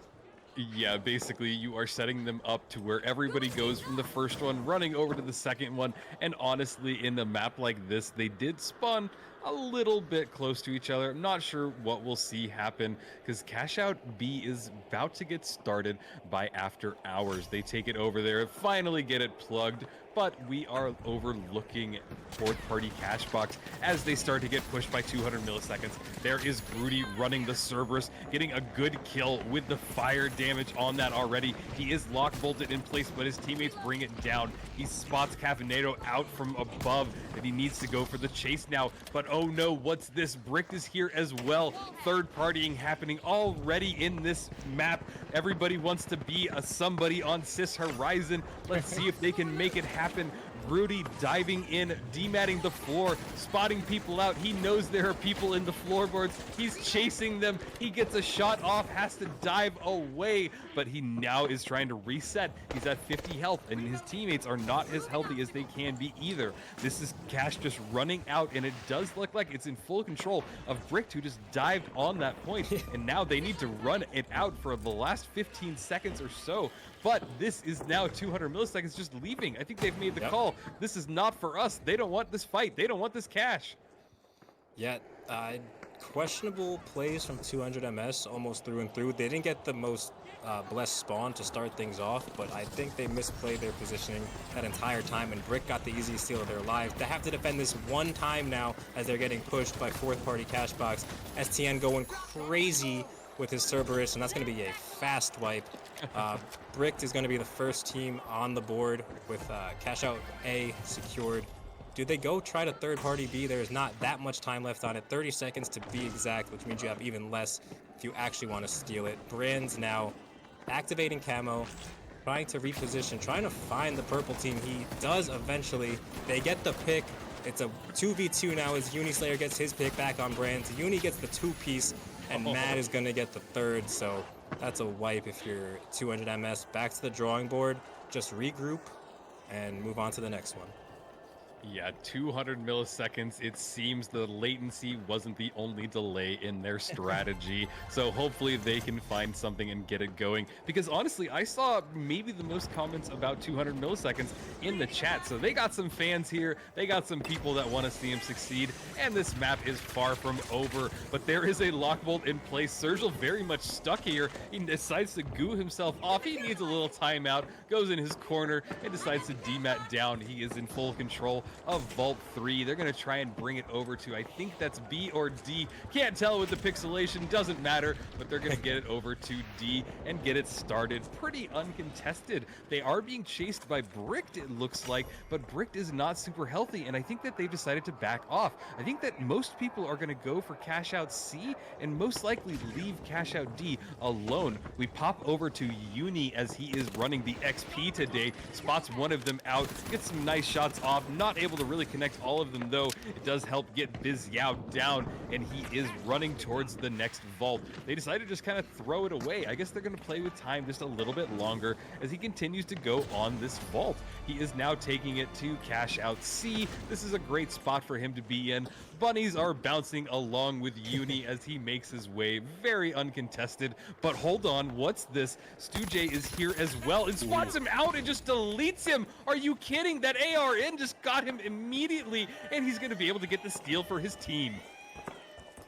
Yeah, basically you are setting them up to where everybody goes from the first one running over to the second one. And honestly, in a map like this, they did spawn a little bit close to each other. I'm not sure what we'll see happen because Cash Out B is about to get started by after hours. They take it over there, finally get it plugged, but we are overlooking Fourth Party Cashbox as they start to get pushed by 200 milliseconds. There is Broody running the Cerberus, getting a good kill with the fire damage on that already. He is lock bolted in place, but his teammates bring it down. He spots Cafanado out from above, and he needs to go for the chase now. But oh no, what's this? Bricked is here as well. Third partying happening already in this map. Everybody wants to be a somebody on Cis Horizon. Let's see if they can make it happen. Broody diving in, dematting the floor, spotting people out. He knows there are people in the floorboards. He's chasing them. He gets a shot off, has to dive away, but he now is trying to reset. He's at 50 health, and his teammates are not as healthy as they can be either. This is Cash just running out, and it does look like it's in full control of Bricked, who just dived on that point, and now they need to run it out for the last 15 seconds or so. But this is now 200 milliseconds just leaving. I think they've made the call. This is not for us. They don't want this fight. They don't want this cash. Yeah, questionable plays from 200 MS almost through and through. They didn't get the most blessed spawn to start things off, but I think they misplayed their positioning that entire time, and Brick got the easiest steal of their lives. They have to defend this one time now as they're getting pushed by Fourth Party Cashbox. STN going crazy with his Cerberus, and that's going to be a fast wipe. Bricked is going to be the first team on the board with Cash Out A secured. Do they go try to third party B? There's not that much time left on it, 30 seconds to be exact, which means you have even less if you actually want to steal it. Brands now activating camo, trying to reposition, trying to find the purple team. He does eventually. They get the pick. It's a 2v2 now as Unislayer gets his pick back on Brands. Uni gets the 2-piece, and Matt is going to get the 3rd, so that's a wipe if you're 200 MS. Back to the drawing board, just regroup and move on to the next one. Yeah, 200 milliseconds. It seems the latency wasn't the only delay in their strategy. So hopefully they can find something and get it going. Because honestly, I saw maybe the most comments about 200 milliseconds in the chat. So they got some fans here. They got some people that want to see him succeed. And this map is far from over. But there is a lockbolt in place. Sergil very much stuck here. He decides to goo himself off. He needs a little timeout. Goes in his corner and decides to demat down. He is in full control of Vault 3. They're going to try and bring it over to, I think that's B or D. Can't tell with the pixelation, doesn't matter, but they're going to get it over to D and get it started pretty uncontested. They are being chased by Bricked, it looks like, but Bricked is not super healthy, and I think that they've decided to back off. I think that most people are going to go for Cash Out C and most likely leave Cash Out D alone. We pop over to Uni as he is running the XP today, spots one of them out, gets some nice shots off, not able to really connect all of them though. It does help get Biz Yao down, and he is running towards the next vault. They decided to just kind of throw it away. I guess they're going to play with time just a little bit longer as he continues to go on this vault. He is now taking it to Cash Out C. This is a great spot for him to be in. Bunnies are bouncing along with Uni as he makes his way, very uncontested. But hold on, what's this? Stu J is here as well and spots him out and just deletes him. Are you kidding? That ARN just got him immediately, and he's going to be able to get the steal for his team.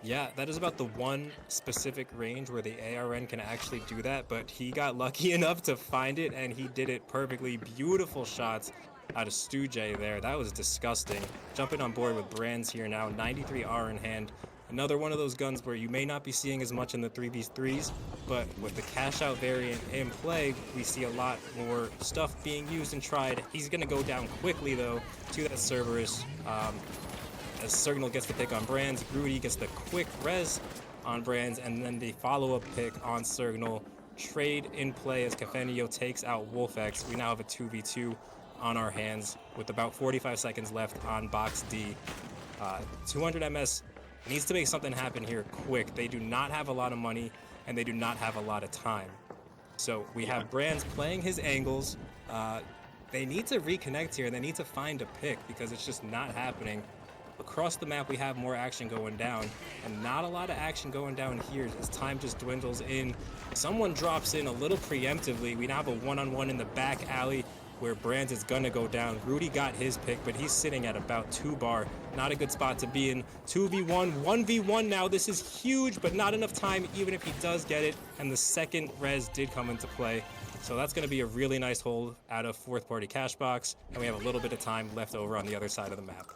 Yeah, that is about the one specific range where the ARN can actually do that, but he got lucky enough to find it, and he did it perfectly. Beautiful shots out of Stu J there. That was disgusting. Jumping on board with Brands here now, 93R in hand. Another one of those guns where you may not be seeing as much in the 3v3s, but with the Cash Out variant in play, we see a lot more stuff being used and tried. He's going to go down quickly, though, to that Cerberus. As Signal gets the pick on Brands, Grudy gets the quick res on Brands, and then the follow-up pick on Signal. Trade in play as Cafenio takes out Wolfex. We now have a 2v2 on our hands with about 45 seconds left on box D. 200 MS needs to make something happen here quick. They do not have a lot of money, and they do not have a lot of time. So we have Brands playing his angles. They need to reconnect here. They need to find a pick because it's just not happening. Across the map, we have more action going down, and not a lot of action going down here as time just dwindles in. Someone drops in a little preemptively. We now have a one-on-one in the back alley where Brands is gonna go down. Rudy got his pick, but he's sitting at about 2 bar. Not a good spot to be in. 2v1, 1v1 now. This is huge, but not enough time even if he does get it. And the second res did come into play. So that's gonna be a really nice hold out of fourth party cash box. And we have a little bit of time left over on the other side of the map.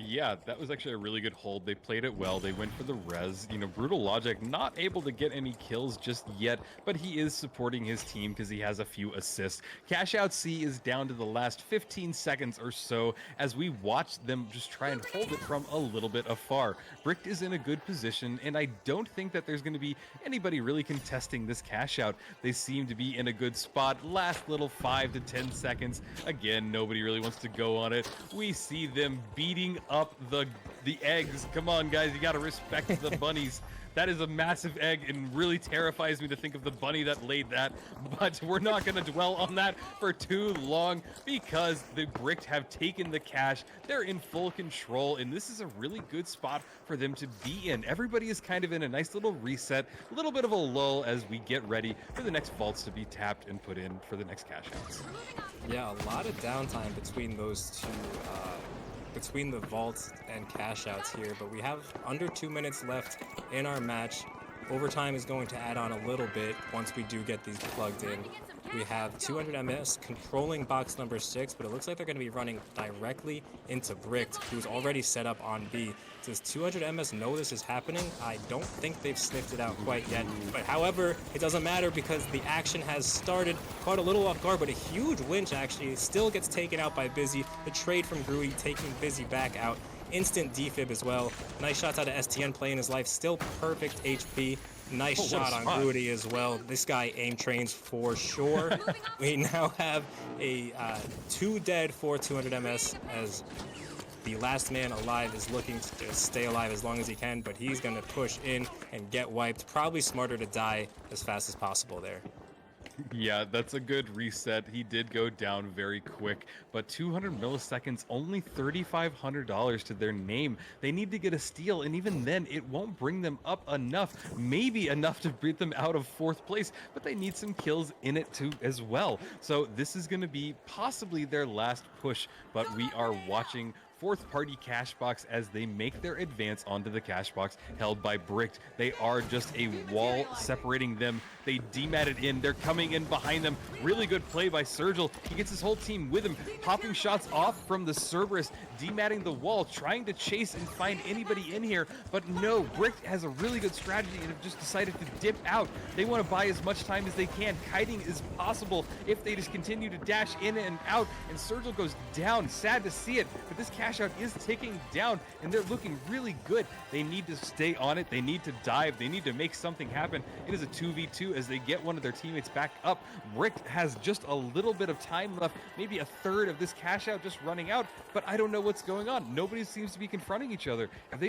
Yeah, that was actually a really good hold. They played it well. They went for the res. You know, Brutal Logic not able to get any kills just yet, but he is supporting his team because he has a few assists. Cash Out C is down to the last 15 seconds or so as we watch them just try and hold it from a little bit afar. Bricked is in a good position, and I don't think that there's going to be anybody really contesting this cash out. They seem to be in a good spot. Last little 5 to 10 seconds. Again, nobody really wants to go on it. We see them beating up the eggs. Come on, guys, you got to respect the bunnies. That is a massive egg and really terrifies me to think of the bunny that laid that. But we're not going to dwell on that for too long because the Bricked have taken the cash. They're in full control, and this is a really good spot for them to be in. Everybody is kind of in a nice little reset, a little bit of a lull as we get ready for the next vaults to be tapped and put in for the next cash outs. Yeah, a lot of downtime between those two, between the vaults and cash outs here, but we have under 2 minutes left in our match. Overtime is going to add on a little bit once we do get these plugged in. We have 200 MS controlling box number 6, but it looks like they're going to be running directly into Bricked, who's already set up on B. Does 200 MS know this is happening? I don't think they've sniffed it out quite yet. But however, it doesn't matter because the action has started. Caught a little off guard, but a huge winch actually still gets taken out by Busy. The trade from Gruy taking Busy back out. Instant defib as well. Nice shots out of STN playing his life. Still perfect HP. Nice Oh, what a shot on spot. Rudy as well. This guy aim trains for sure. We now have a 2 dead for 200 MS as the last man alive is looking to just stay alive as long as he can, but he's going to push in and get wiped. Probably smarter to die as fast as possible there. Yeah, that's a good reset. He did go down very quick, but 200 milliseconds, only $3,500 to their name. They need to get a steal, and even then, it won't bring them up enough. Maybe enough to beat them out of 4th place, but they need some kills in it too as well. So this is going to be possibly their last push, but we are watching 4th party Cashbox as they make their advance onto the Cashbox held by Bricked. They are just a wall separating them. They demat it in. They're coming in behind them. Really good play by Sergil. He gets his whole team with him, popping shots off from the Cerberus, dematting the wall, trying to chase and find anybody in here. But no, Bricked has a really good strategy and have just decided to dip out. They want to buy as much time as they can. Kiting is possible if they just continue to dash in and out. And Sergil goes down. Sad to see it, but this cash out is ticking down and they're looking really good. They need to stay on it. They need to dive. They need to make something happen. It is a 2v2 as they get one of their teammates back up. Bricked has just a little bit of time left, maybe a third of this cash out just running out, but I don't know what's going on. Nobody seems to be confronting each other. Have they just